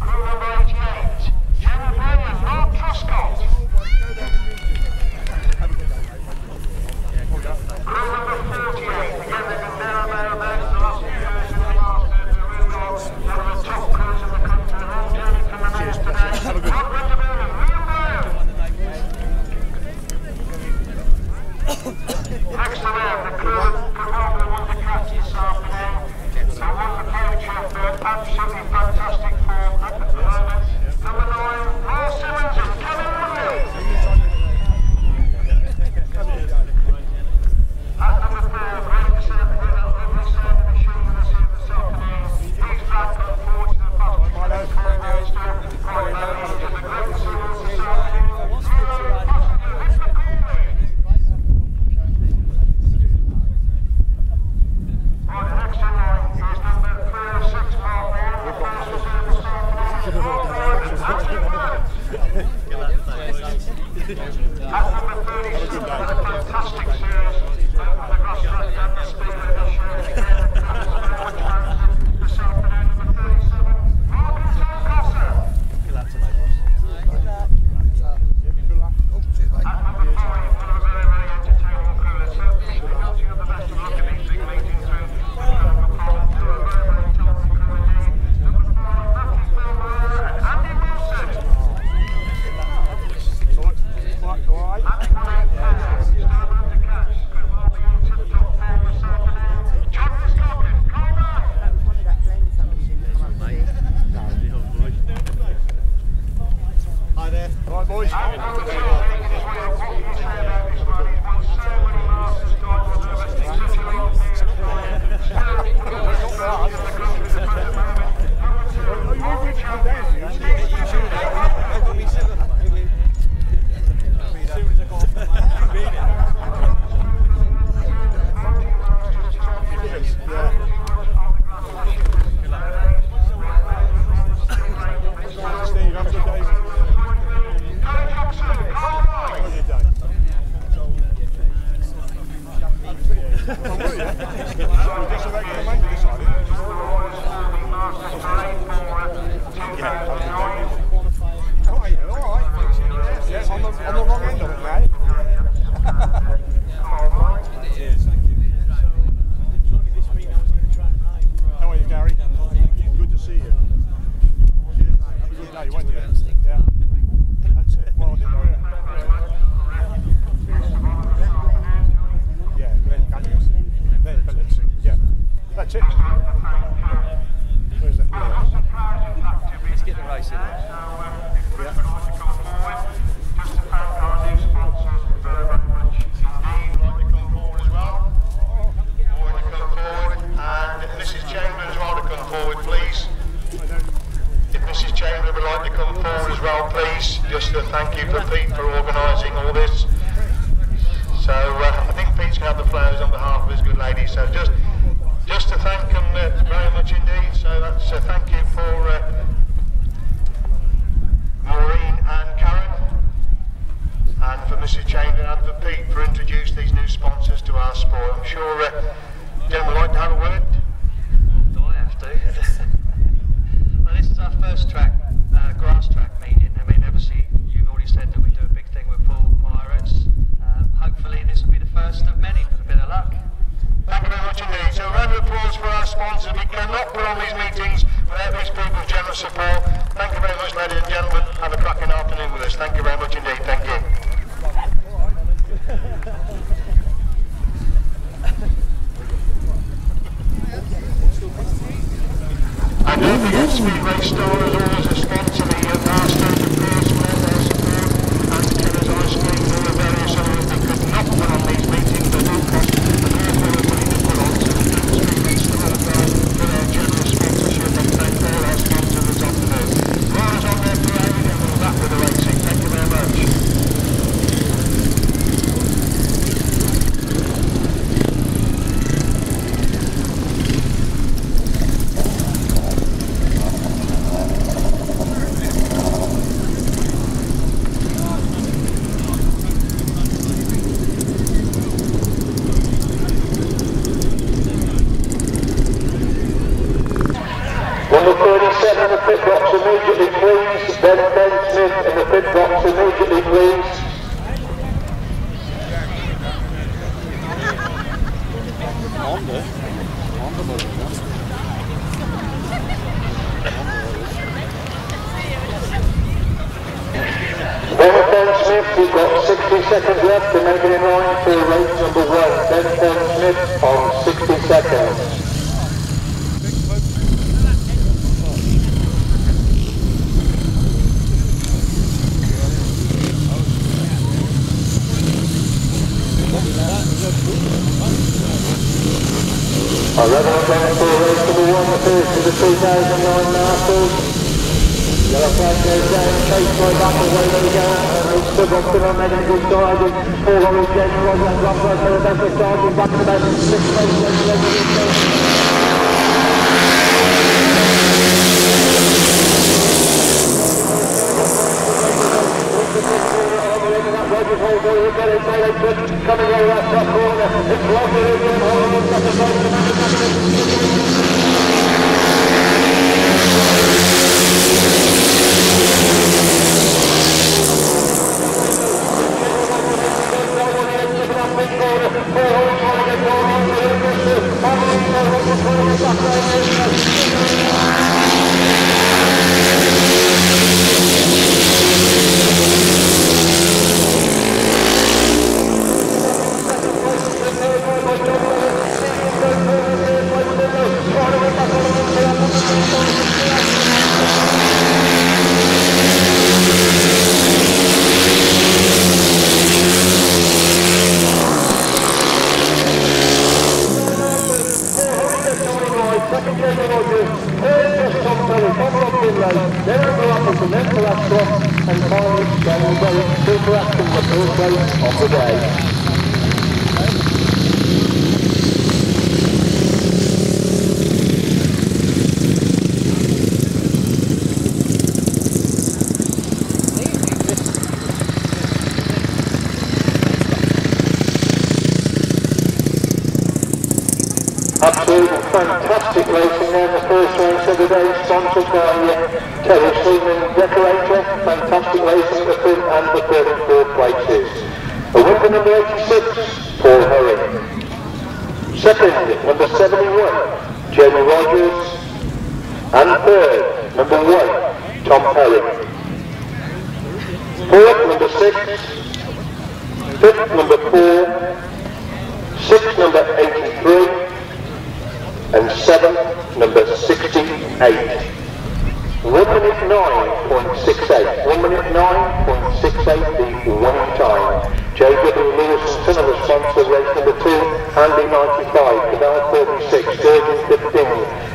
Crew number 88, Jim Brilliant, Rob Truscott. flowers on behalf of his good lady. So just to thank them very much indeed. So that's a thank you for Maureen and Karen, and for Mrs. Chamberlain and for Pete for introducing these new sponsors to our sport. I'm sure gentlemen would like to have a word. Do I have to? Well, this is our first track, Grasstrack meeting. I mean, obviously, you've already said that we do a big thing with Paul Pirates. Hopefully, this will be the first of many, with a bit of luck. Thank you very much indeed. So a round of applause for our sponsors. We cannot put on these meetings without these people's generous support. Thank you very much, ladies and gentlemen. Have a cracking afternoon with us. Thank you very much indeed. Thank you. And don't forget Speedway Store as always a sponsor, the Masters, of course, for their support, and Killer's Ice Cream, all the various others that could not put on these meetings. They do cost an awful lot of money to put on, so Speedway Store guys for their generous sponsorship, and thank all our sponsors this afternoon. Riders on their parade, and we'll back with the racing. Thank you very much. Number 37 in the pit box immediately please, then Ben Smith in the pit box immediately please. Ben Smith, you've got 60 seconds left to make it in line for race number 1. Ben Smith on 60 seconds. Our revenue going for race number 1, the first of the 2009 Masters. Yellow flag goes down, chased by back, away they go. It's still got good on, making a good diving. Paul on his jet, Rodgers and Blackbourn for the best of diving, back to the best. 6 races, Rodgers holds over, we've got it, coming over that top corner. It's lovely, it's then Appleton, then Ashcroft, and finally Glen going super acting the first race of the day. Absolutely fantastic racing there in the first race of the day, sponsored by Terry Seaman Decorator. Fantastic racing at the front and the third and fourth places. A win for number 86, Paul Herring. Second, number 71, Jamie Rodgers. And third, number 1, Tom Herring. Fourth, number 6. Fifth, number 4. Sixth, number 83. And 7th, number 68. 1 minute 9.68. 1 minute 9.68, the winning time. J.W. Lewis and Son of the sponsor, race number 2, Handley 95, Canal 36, Sturgeon 15,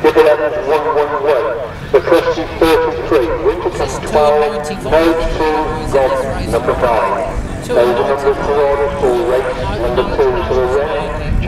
Dibble Evans 111, The Crusty 33, Winterton 12, Nobes 2, Godden number 5. Those are numbers for orders for race number 2 for the rest.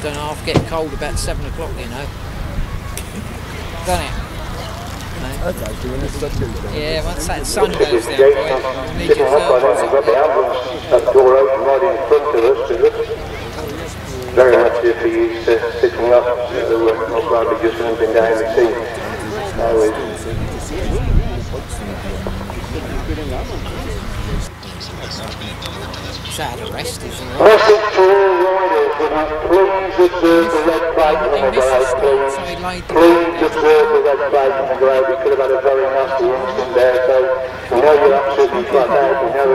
Don't half get cold about 7 o'clock, you know. Don't it? Okay, so when it's yeah, once that sun goes down, boy, you need your thermals. We've got the ambulance that door open right in front of us, because it's very much if he's sitting up, most likely just limping down the seat. It's out of rest, isn't it? Message to all riders, please observe the red flag on the grade, please. Please observe the red flag on the grade. We could have had a very nasty incident there, so we know you're absolutely flat out. We know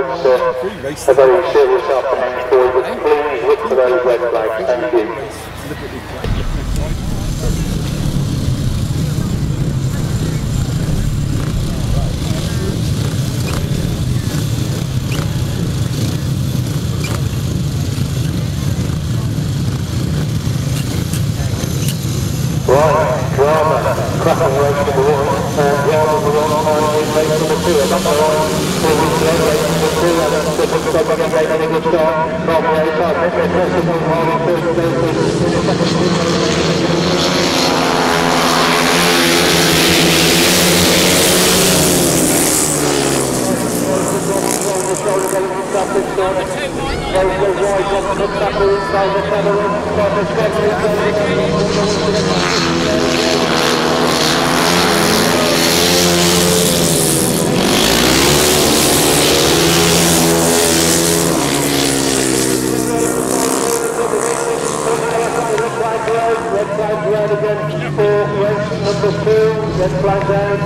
it's a very serious afternoon for you, but please look for those red flags. Thank you. Right, drama, cracking race number 1, drama number 1, race number 2, up the line, 4 weeks late, race number 2, and that's the good start, again, making a good start, from the outside, making a press of 1 mile, 30 days, in the second red flag red again for race number 2, red flag down.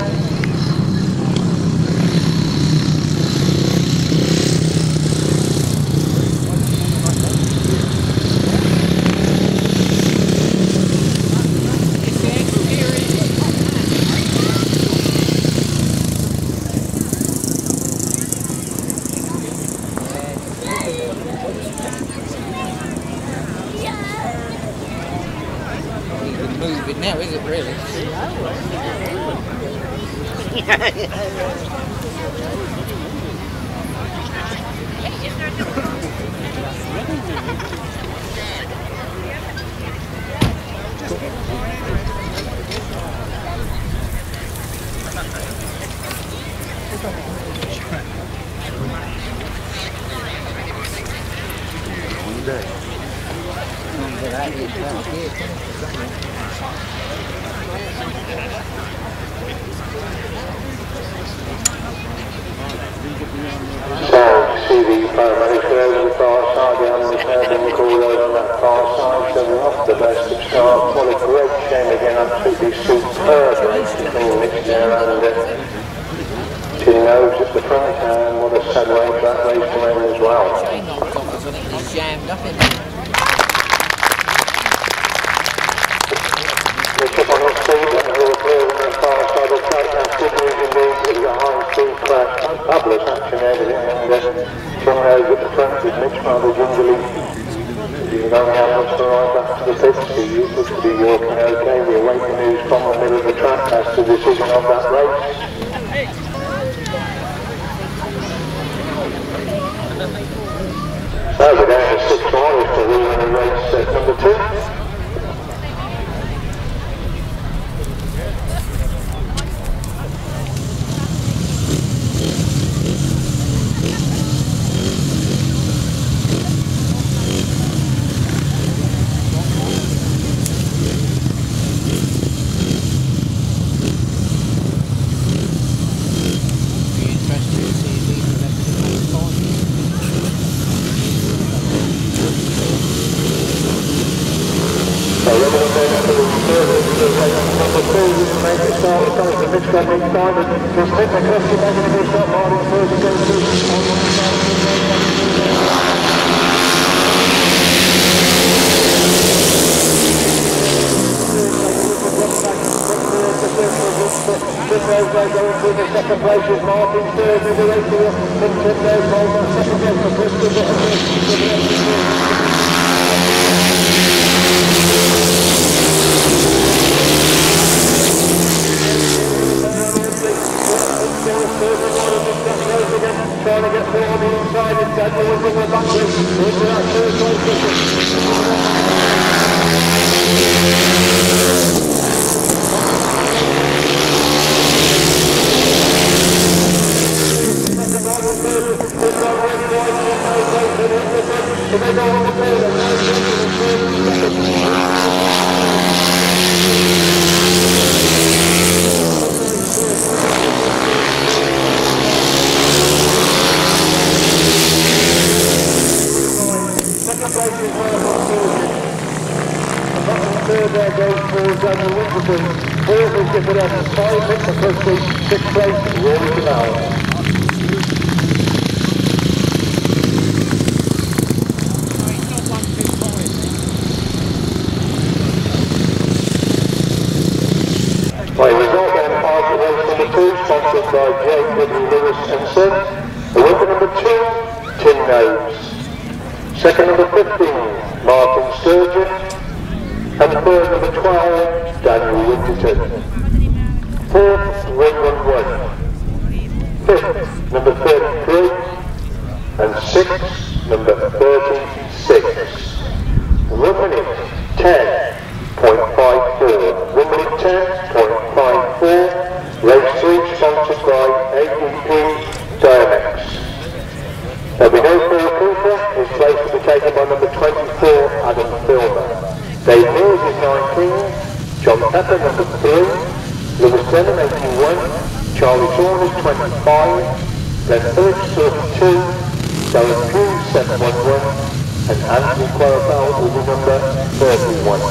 Now, is it really? See the paramedics are over the far side, the ambulance has been called over on that far side, so we're off the best of start. What a great shame again, absolutely superb race between Mitch there and Nobes at the front, and what a sad way for that race to end as well. He's jammed up in there. We'll keep on up speed, and we'll clear on the far side of the track, and good news indeed, it was a high-speed crash, fabulous action everything, and Shaun at the front with Mitch rather gingerly. He's only ambulance to arrive back to the pits, he looks to be walking okay, we await the news from the middle of the track as to the decision of that race. So we're down to 6 miles to the winner race set number 2. Mitch got next time, and just hit the question back in the shot, Martin first again to on one side. Going through the second place with Martin third, in the race here, Simpson there's Hogan, second place for Bristol, trying to get through on the inside, and Daniel was in the back into that third third there goes for Daniel Winterburn. Fourth is Gifford Evans, 5 hits the first seat, 6th place, Rory Deval. By result then, Park race number 2, sponsored by J. W. Lewis and Son. The winner number 2, Tim Nobes. Second number 15, Martin Sturgeon. And third number 12, Daniel Winterton. Fourth, Winland 1. Fifth, number 33. And sixth, number 36. 1 minute 10.54. 1 minute 10.54. Race 3 sponsored by ADP Diamex. There'll be no Phil Cooper. His place will be taken by number 24, Adam Filmer. Dave Mears is 19, John Pepper number 3, Lewis Denham 81, Charlie Saunders 25, Glen Phillips 32, Darren Pugh 711, and Anthony Quarabell will be number 31.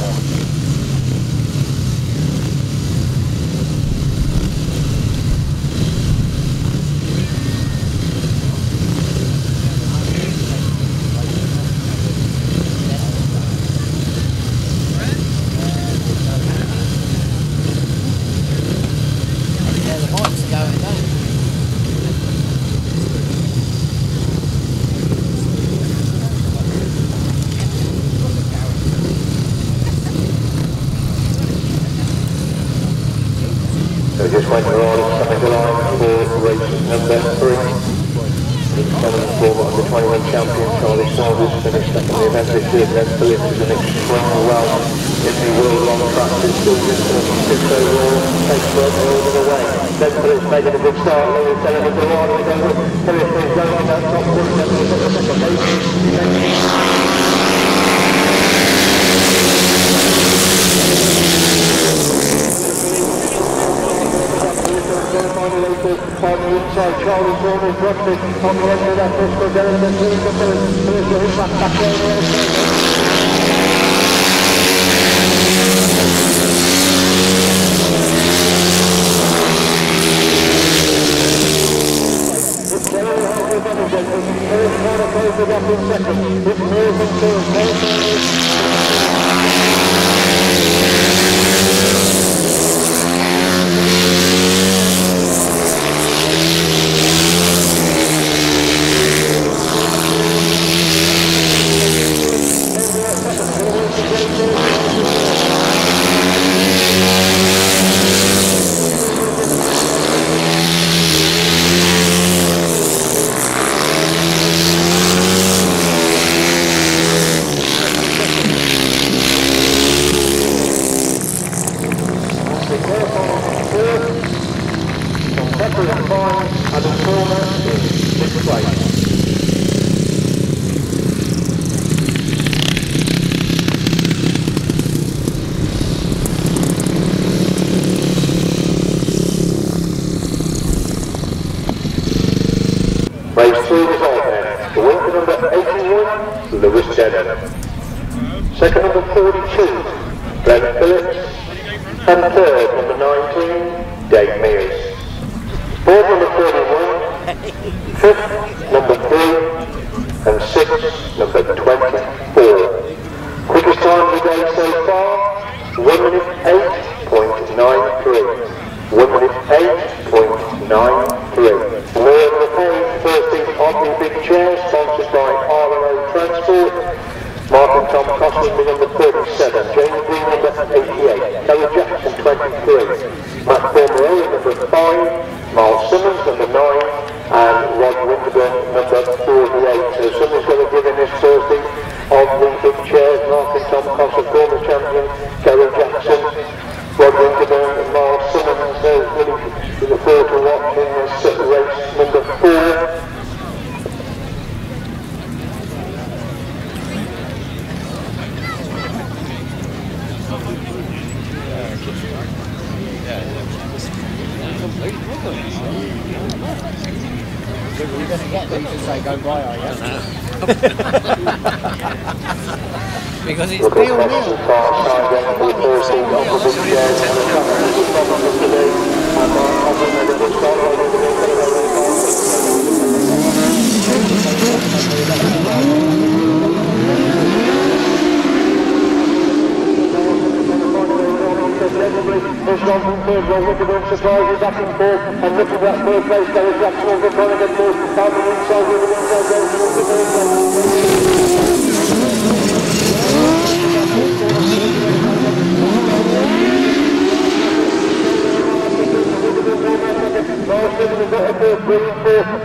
Just went around the line for race number 3. Former under 21 champion Charlie Saunders finished second in the event this year. Glen Phillips is an extremely well in the world long track. This still just 46 overall. Takes work over the way. Glen Phillips making a good start. Lewis telling him to ride it over. Phillips is going in that top 6. Second place. On the inside, Charlie Saunders dropped it on the end of that pistol, Derek and Phillips will hit back there. It's very hard to manage it. It's Corner closes up in second. It's Mears and third. Race 2 result then. The winner number 81, Lewis Denham. Second number 42, Glen Phillips. And third number 19, Dave Mears. Fourth, number 31. Fifth, number 3. And sixth, number 24. Quickest time of the day so far, 1 minute 8.93. 1 minute 8.93. We're on the page, first in on the big chair, sponsored by R&O Transport. Martin Tom Cossar, number 37. James Green, number 88. Terry Jackson, 23. Matt Cornwall, number 5. Miles Simmons, number 9. And Winterburn, number 48. So someone's going to give in this Thursday on the big chairs. Martin Tom Cossar, former champion. Terry Jackson. Winterburn and Miles Simmons. Really look forward to watching this race number 4. You're going to get them to say go by, are you? Because it's Neal. Winterburn surprises back and forth and looking at that first place, Terry Jackson over trying to get more down the inside with the inside goes to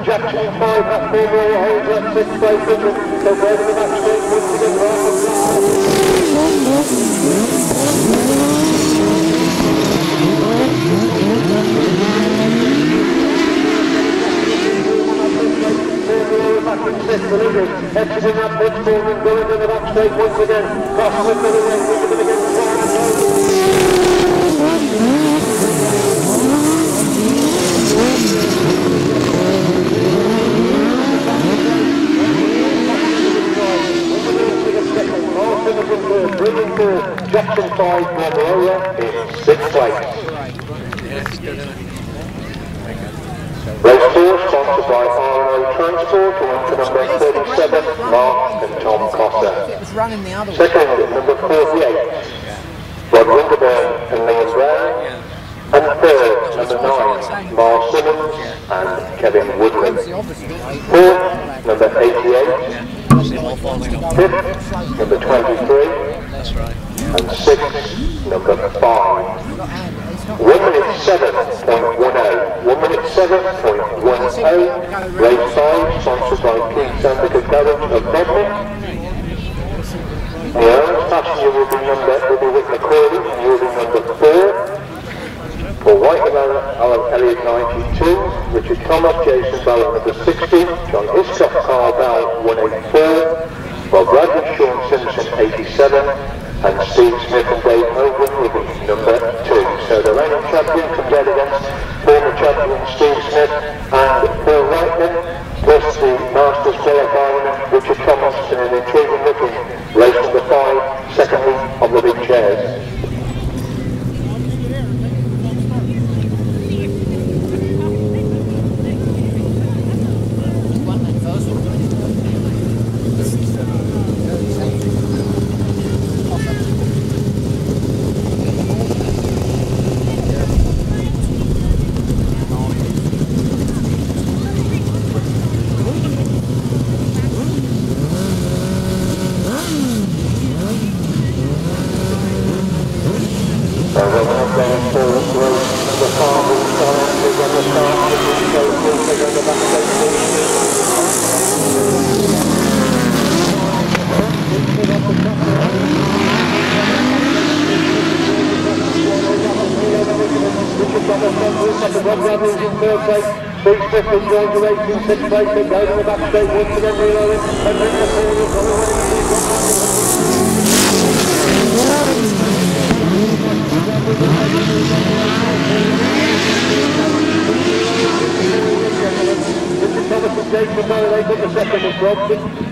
Jackson 5, that 4 more holds that 6th place, so where do the match goes once again exiting that pitch corner and going to the back straight once again. Cross with the way, Winterburn again. Brilliant ball. Jackson 5, Barbarola in 6th place. Race 4 sponsored by R&O Transport, to number 37, Mark and Tom Cossar. Second, number 48, Winterburn and Liam Brown. And third, number 9, Miles Simmons and Kevin Woodley. Fourth, number 88. Fifth, number 23. And sixth, number 5. 1 minute 7.10. 1 minute 7.10. Race 5, sponsored by Keith Sandiker Garage of Godden. The Owens passenger will be with McAuley, and will be number 4. For Whitelam, Elliott 92, Richard Thomas, Jason Ballard number 60, John Hiscock, Carl Bell 184, while Bradley Shaun Simpson 87, and Steve Smith and Dave Hogan will be number 2. So the reigning champion comes out against former champion Steve Smith and Paul Whitelam, plus the Masters qualifying Richard Thomas in an intriguing looking race number 5, secondly on the big chairs.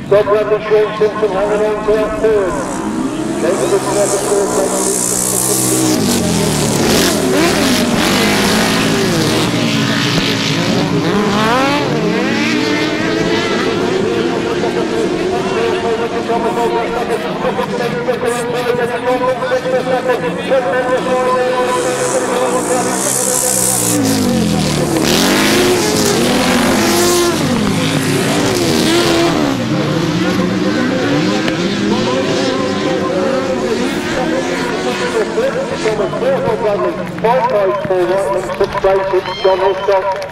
Bradley Shaun Simpson hanging on to that third.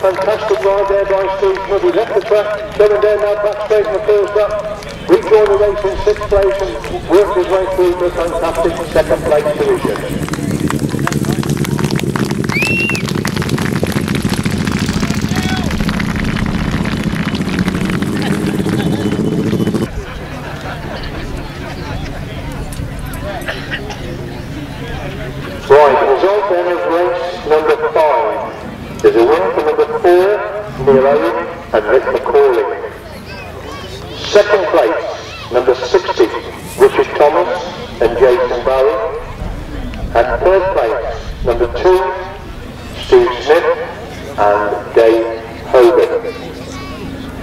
Fantastic ride there by Steve Smith. He left the track, going down now backstage and first up. Rejoined the race in 6th place and worked his way through the fantastic 2nd place division. Right, the result then of race number 5. There's a win for number 4, Neal Owen and Rick McAuley. 2nd place, number 60, Richard Thomas and Jason Bowen. And 3rd place, number 2, Steve Smith and Dave Hogan.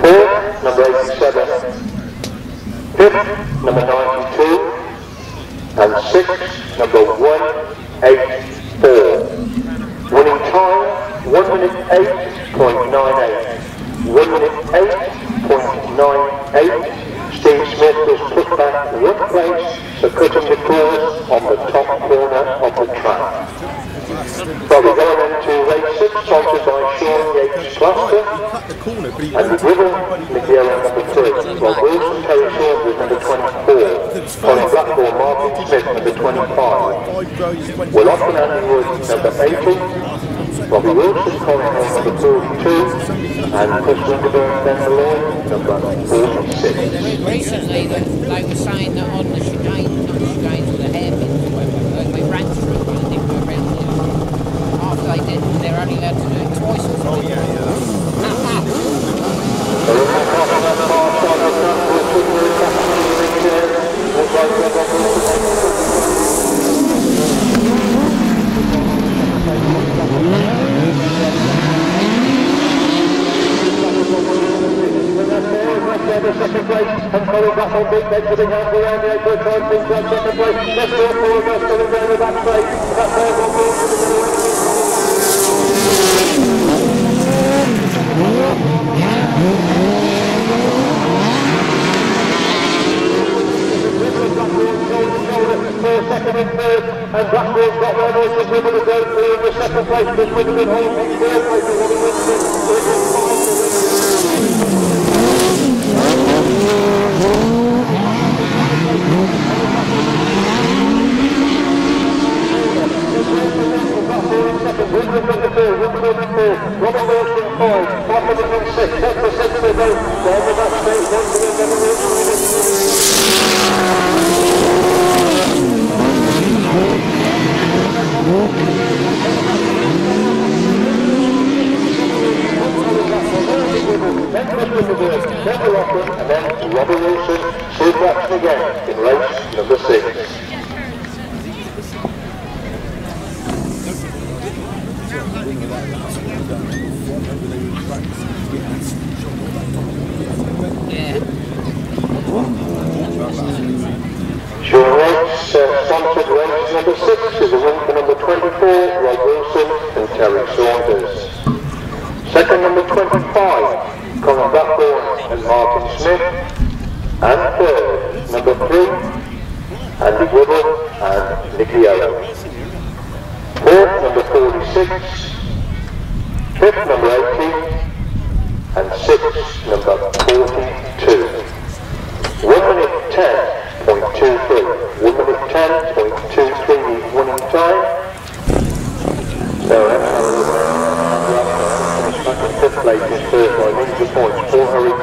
4th, number 87. 5th, number 92. And 6th, number 184. Winning time, 1 minute 8.98. 1 minute 8.98. Steve Smith was put back 1 place for cutting the course on the top corner of the track. Well, we're going into race 6, sponsored by Shaun Yates Cluster, and the Gribble, Neal number 3, while Wilson Terry Saunders number 24, Colin Blackbourn, Martin Smith number 25, Will Austin Andy Wood number 80, Robbie Wilson, Colin Hill number 42, and Chris Winterburn, Ben number 46. Recently, they were saying that on the chicane, not the chicane, the hairpins, they ran through one and didn't go around there. After they did, they're only allowed to do it twice or something. The 2nd place, and Colin back on big legs, the halfway around the outside side, things like 2nd place. Let's go forward, that's coming down the back straight. That's there, one second and third, and Blackbourn's got one more to Gribble to go through in the 2nd place, just Winterton holding 3rd place, and Robin Winston. Robin Wilson 5, Appleton 6, that's the 6th they go, down the back straight, down to the and then Robin Wilson, super action again in race number 6. Shaun Yates, sponsored race number 6 is a win for number 24, Rod Wilson and Terry Saunters. 2nd, number 25, Colin Blackbourn and Martin Smith. And 3rd, number 3, Andy Gribble and Nicky Owen. 4th, number 46, 5th, number 80, and 6th, number 42. 1 minute 10.23. 1 minute 10.23 the winning time. So that's 5th place in 3rd by Ninja points. Paul Hurry,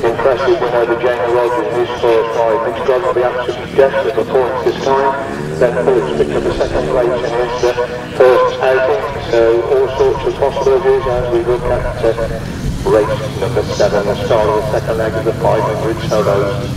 impressive win over Jamie Rodgers in his first ride. Mitch Godden will be absolutely desperate for points this time. Then Phillips picked up the 2nd place in his first outing. So all sorts of possibilities as we look at race number 7, the start of the 2nd leg of the 500 solos.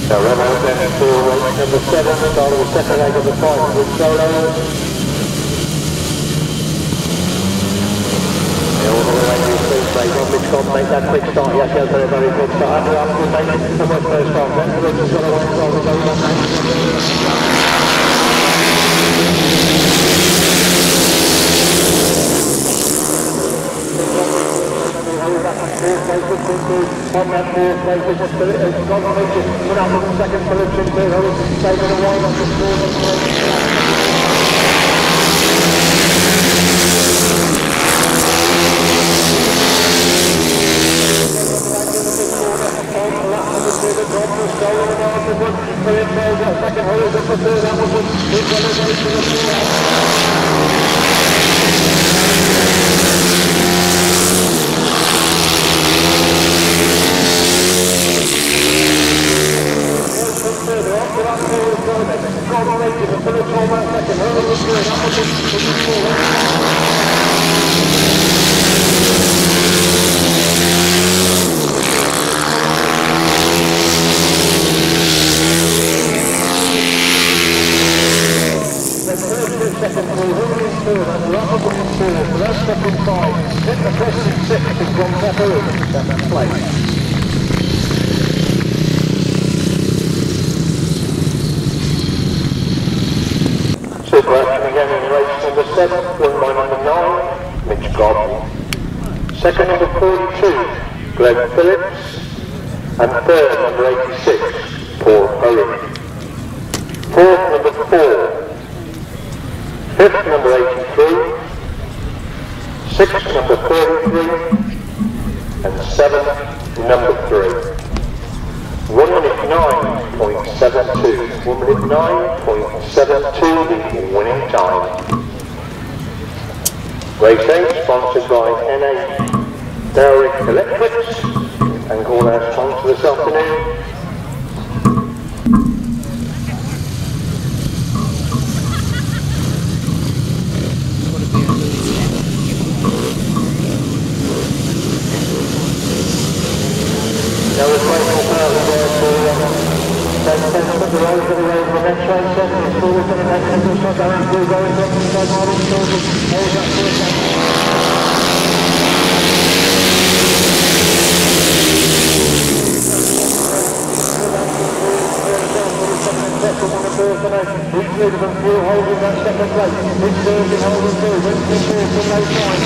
Now run out then for race number 7, start of the second leg of the 500 solo. All the way to the speed break on Mitch Godden, make that quick start. Yes, yes, very, very good start. After the make it so much first start. Then Phillips has got a long start to go on. On that fourth place, it's just Godden makes it. Put up on the second, Phillips in third. Hogan taking a wide on the fourth. Super action again in race number 7, won by number 9, Mitch Godden. Second number 42, Glen Phillips. And third number 86, Paul Owen. Fourth number 4. Fifth number 83. Sixth number 33. And seventh number 3. 1 minute 9.72. 1 minute 9.72 the winning time. Race 8 sponsored by NA Dairy Electrics and call our sponsor this afternoon. Now we're grateful for the road for the road for the next race, it's forward for the next race, it's not going through, going from the side, Martin Saunders, holds up for a second. He's leading them through, holding that second place. He's third, holding through, wins the fourth from late line.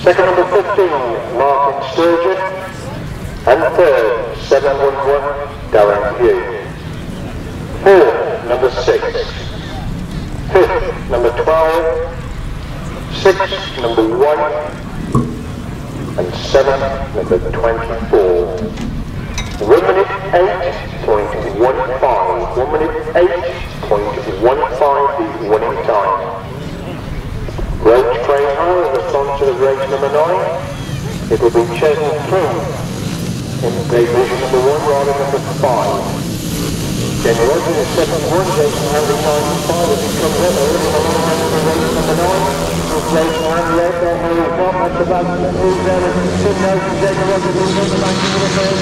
Second number 15, Martin Sturgeon, and third, 711, Darren Hugh. Fourth, number 6. Fifth, number 12. Sixth, number 1. And seventh, number 24. 1 minute 8.15. 1 minute 8.15 the winning time. Road train high, the sponsor of race number 9. It will be Chesney King in division number 1, rider number 5. Jamie Rodgers is 7-1, Jason Handley 95 as he comes up over the race number 9. Jason Handley out there, here he's not, that's about to move there and Tim Nobes and Jamie Rodgers moves on the back into the first.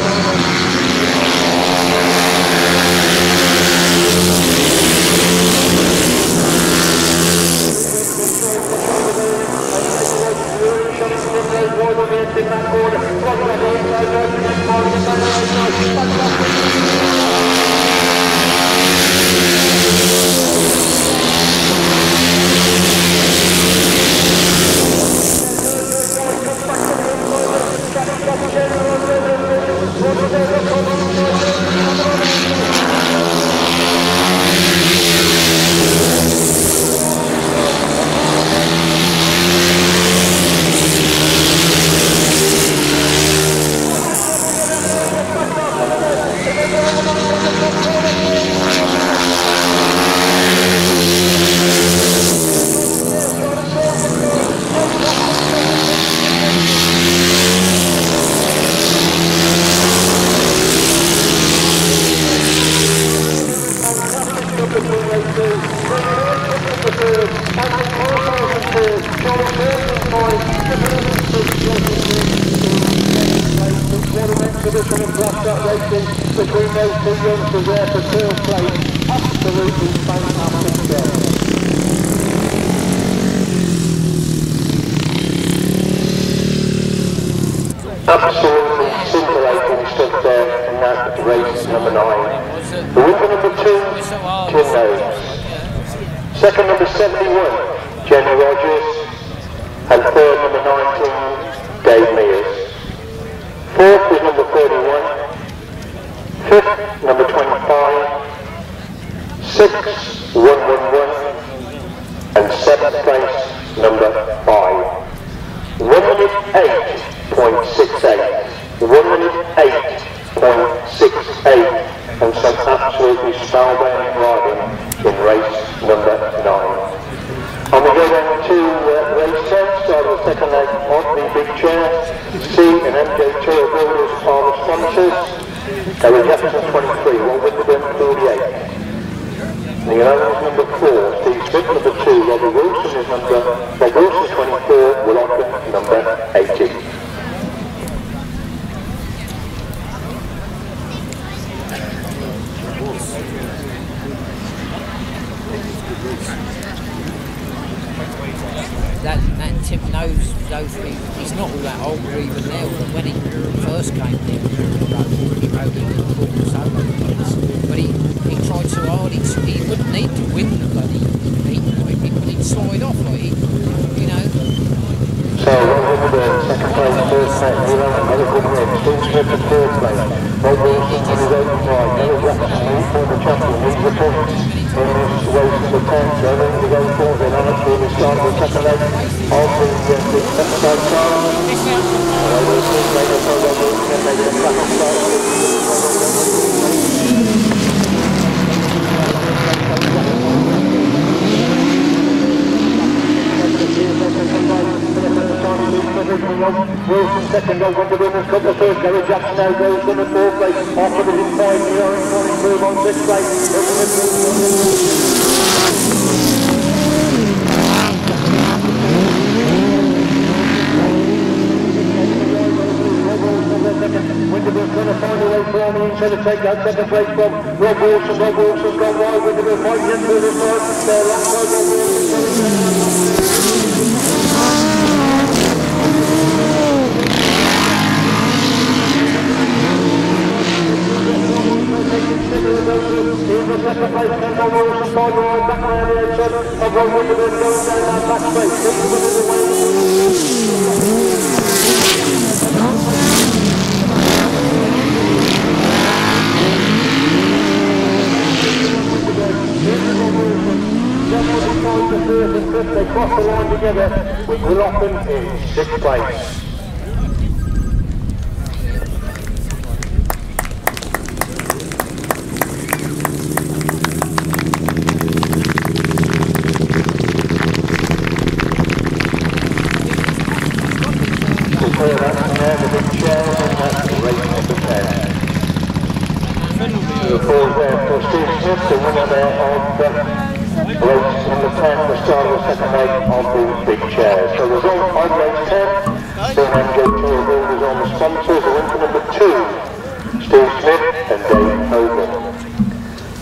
Exhibition of Grasstrack racing between those two youngsters there for third place. Absolutely fantastic show. Absolutely scintillating stuff there in that race number 9. The winner number 2, Tim Nobes. Second number 71, Jenny Rodgers. And third number 19, Dave Mears. Fourth was number 31. Fifth, number 25. Sixth, 111. And seventh place, number 5. 1 minute 8.68. 1 minute 8.68. And some absolutely spellbound riding in race number 9. And we go down to race 10, start of the second leg on the big chair. C and MJ Tour Builders are the sponsors. Gary Jefferson 23, Winterburn 48. Neal Owen is number 4, Steve Smith number 2, Robbie Wilson is number 24, Whitelam number 80. That Tim knows those people. He's not all that old even now, but when he first came here, he rode in the Cossar. But he tried so hard, he wouldn't need to win the bloody heat. He'd slide off, like you know. So, Winterburn, second place, first place, Neal Owen, another good win. Steve Smith in third place. Rob Wilson on his own side. Gary Jefferson, the former champion, leads the points. In this race number 10, Gary to go forward, then Alex will be starting the second leg of the second place car. And Rob Wilson, later for Rob Wilson, maybe a crack start. Wilson second goal, Winterburn has got the first. Gary Jackson now goes in the fourth place. After the 5, Neal Owen calling through on 6th place. Winterburn's going to find a way for on the inside to take that second place from Rob Wilson. Rob Wilson's gone wide. Winterburn fighting in through the side. They're last side, Rob Wilson. Here's the second place, Kendall Wilson, find the line back around the outside of Rob Winterburn going down that back straight. They cross the line together with Godden in 6th place. The ball there for Steve Smith, the winner there of race number 10, the start of the second leg of the big chair. So the result on race 10, MJ Tour Builders on the sponsors, the winner number 2, Steve Smith and Dave Hogan.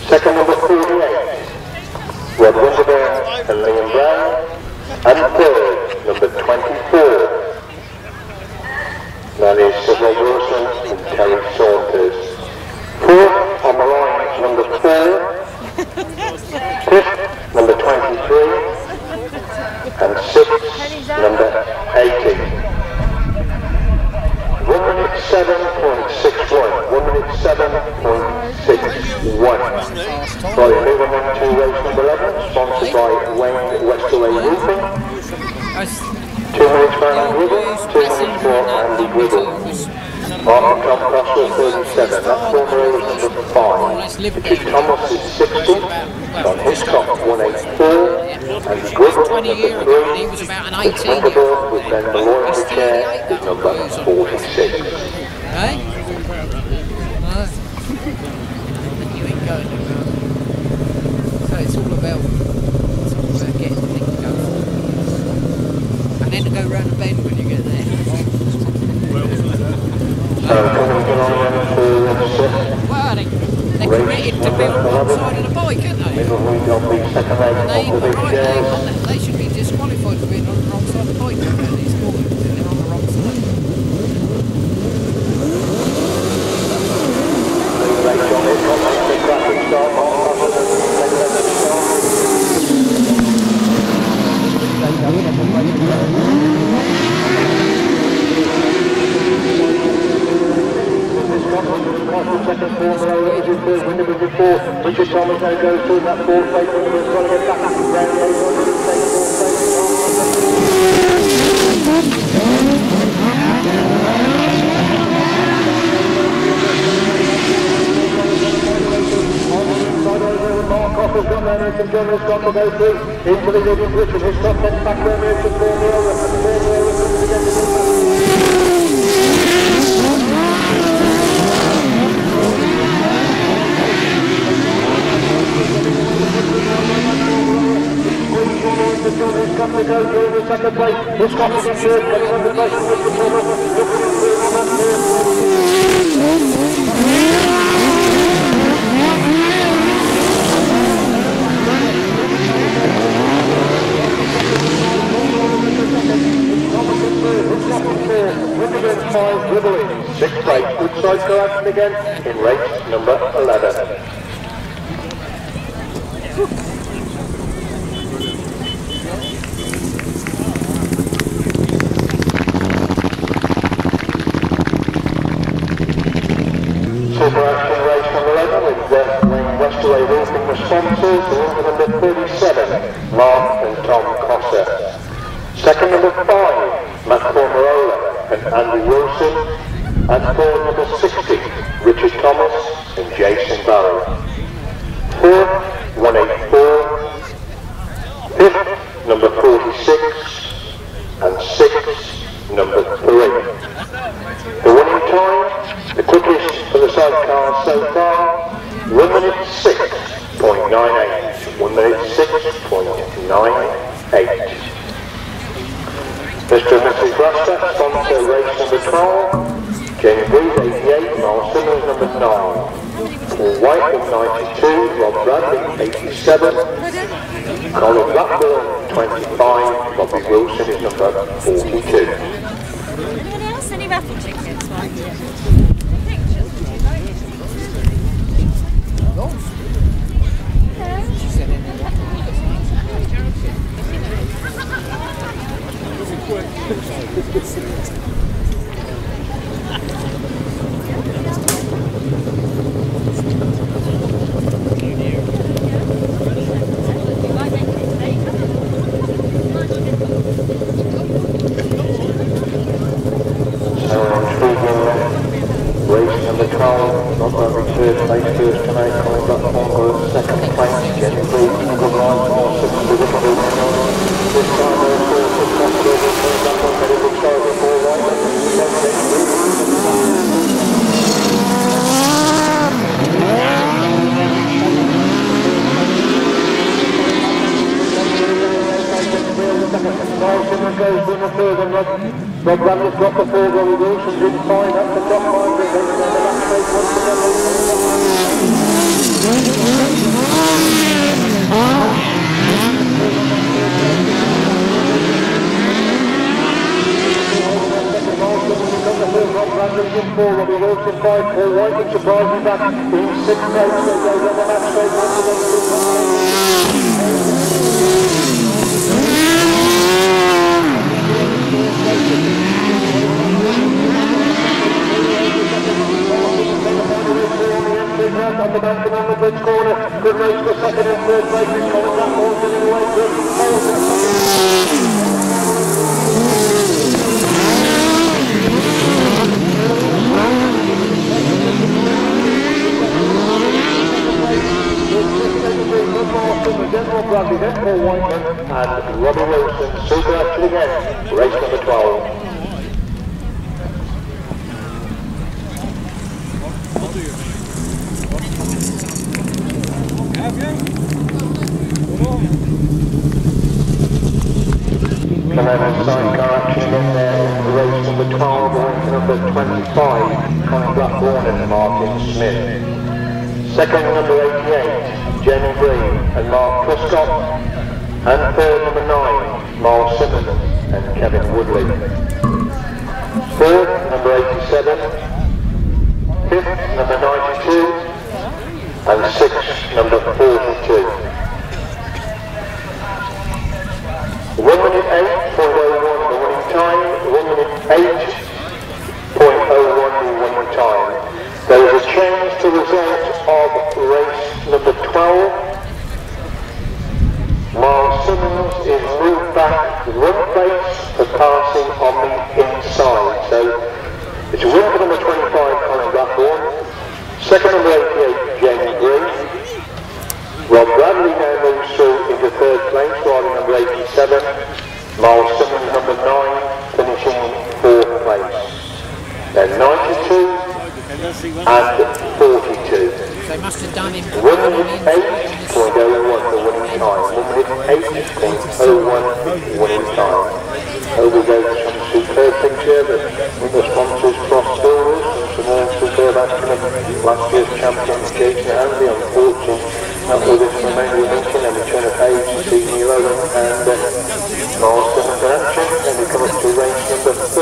Second number 48, Rod Winterburn and Liam Brown. And third, number 24, That is Rob Wilson and Terry Saunters. 4th on the line, number 4. 5th, number 23. And 6th, number 80. 1 minute 7.61. 1 minute 7.61. Right, moving on to race number 11, sponsored by Wayne Westaway Roofing. 2 minutes for Andy Wiggle, 2 minutes for Andy Wiggle. Martin Tom Cossar 37, that corner is number 5. Richard Thomas is 60, John Hitchcock 184, and Wiggle number 3. It's Winterburn with then the loyalty chair is number 46. Hey? You ain't going nowhere. So it's all about getting the thing going. And then to go round the bend when you get there. Well, they're created to be on one side of the bike, aren't they? They should be disqualified for being on the wrong side of the bike. They're on the wrong side. Second corner, Richard Thomas now goes through that fourth place, Winterburn trying to get back up the ground. Mark Coffer's got there, and some journalists got to go through into the middle of Richard. His top head back there, Mears to Cornwall, and Cornwall is again to He's got to go through the second place. He's got to get third, but he's on the place of Mr. Thomas. Winterburn 5, Wibbling. 6th place, Woodside go action again in race number 11. Super action race number 11 with Wayne Westaway Roofing the sponsors, the number 37, Mark and Tom Cossar. Second number 5, McAuley and Andy Wilson, and third number 60, Richard Thomas and Jason Barry. 4th, 184, 5th, number 46, and 6th, number 3. The winning time, the quickest for the sidecars so far, 1 minute 6.98. 1 minute 6.98. Mr. and Mrs. Grasstrack sponsor race number 12, Jamie Breeze 88, Miles Simmons number 9, Paul Whitelam 92, Rob Bradley 87, Colin Blackbourn 25, Bobby Wilson is number 42. Anyone else? Any raffle tickets? Race number 12, not only third place first tonight, Colin Blackbourn second place, Jenny Breeze, good line, more 6 to the this time also, it's not good, Blackbourn had a good start before Whitelam, Simon goes in the third and Rob Bradley's got the four, Robbie Wilson's in 5, that's the top 5, they're going to the back straight once again. Phillips in 5, Paul Whitelam surprising back in 6th place. They go down the match straight once on the back and on the bridge corner. Good race for second and third place. It's Colin Blackbourn in the way to General Bradley, then Paul Whitelam and Robbie Wilson. Super action again. Race number 12. Tremendous sidecar action again there in race number 12, going to number 25, Colin Blackbourn and Martin Smith. Second, number 88, Jenny Green and Mark Prescott. And third, number 9, Miles Simmons and Kevin Woodley. Third, number 87. Fifth, number 92. And sixth, number 42. 1 minute 8.01 the winning time, 1 minute 8.01 the winning time. There is a change to result of race number 12. Miles Simmons is moved back 1 place for passing on the inside. So it's a win for number 25, Colin Blackbourn. Second, number 88, Jamie Green. Rob Bradley now moves through into third place, riding number 87. Miles Simmons, number 9, finishing 4th place. Then 92 and 42. They must have done him. 1 minute 8.01 the winning time. 1 minute 8.01 winning time. Over goes some superb picture, but with the sponsors Cross Saunters and some more superb action of last year's champion Jason Handley. Unfortunately, not with us for the remainder of the meeting, and we turn a page to see Neal Owen and Miles Simmons in action, and we come up to race number 30.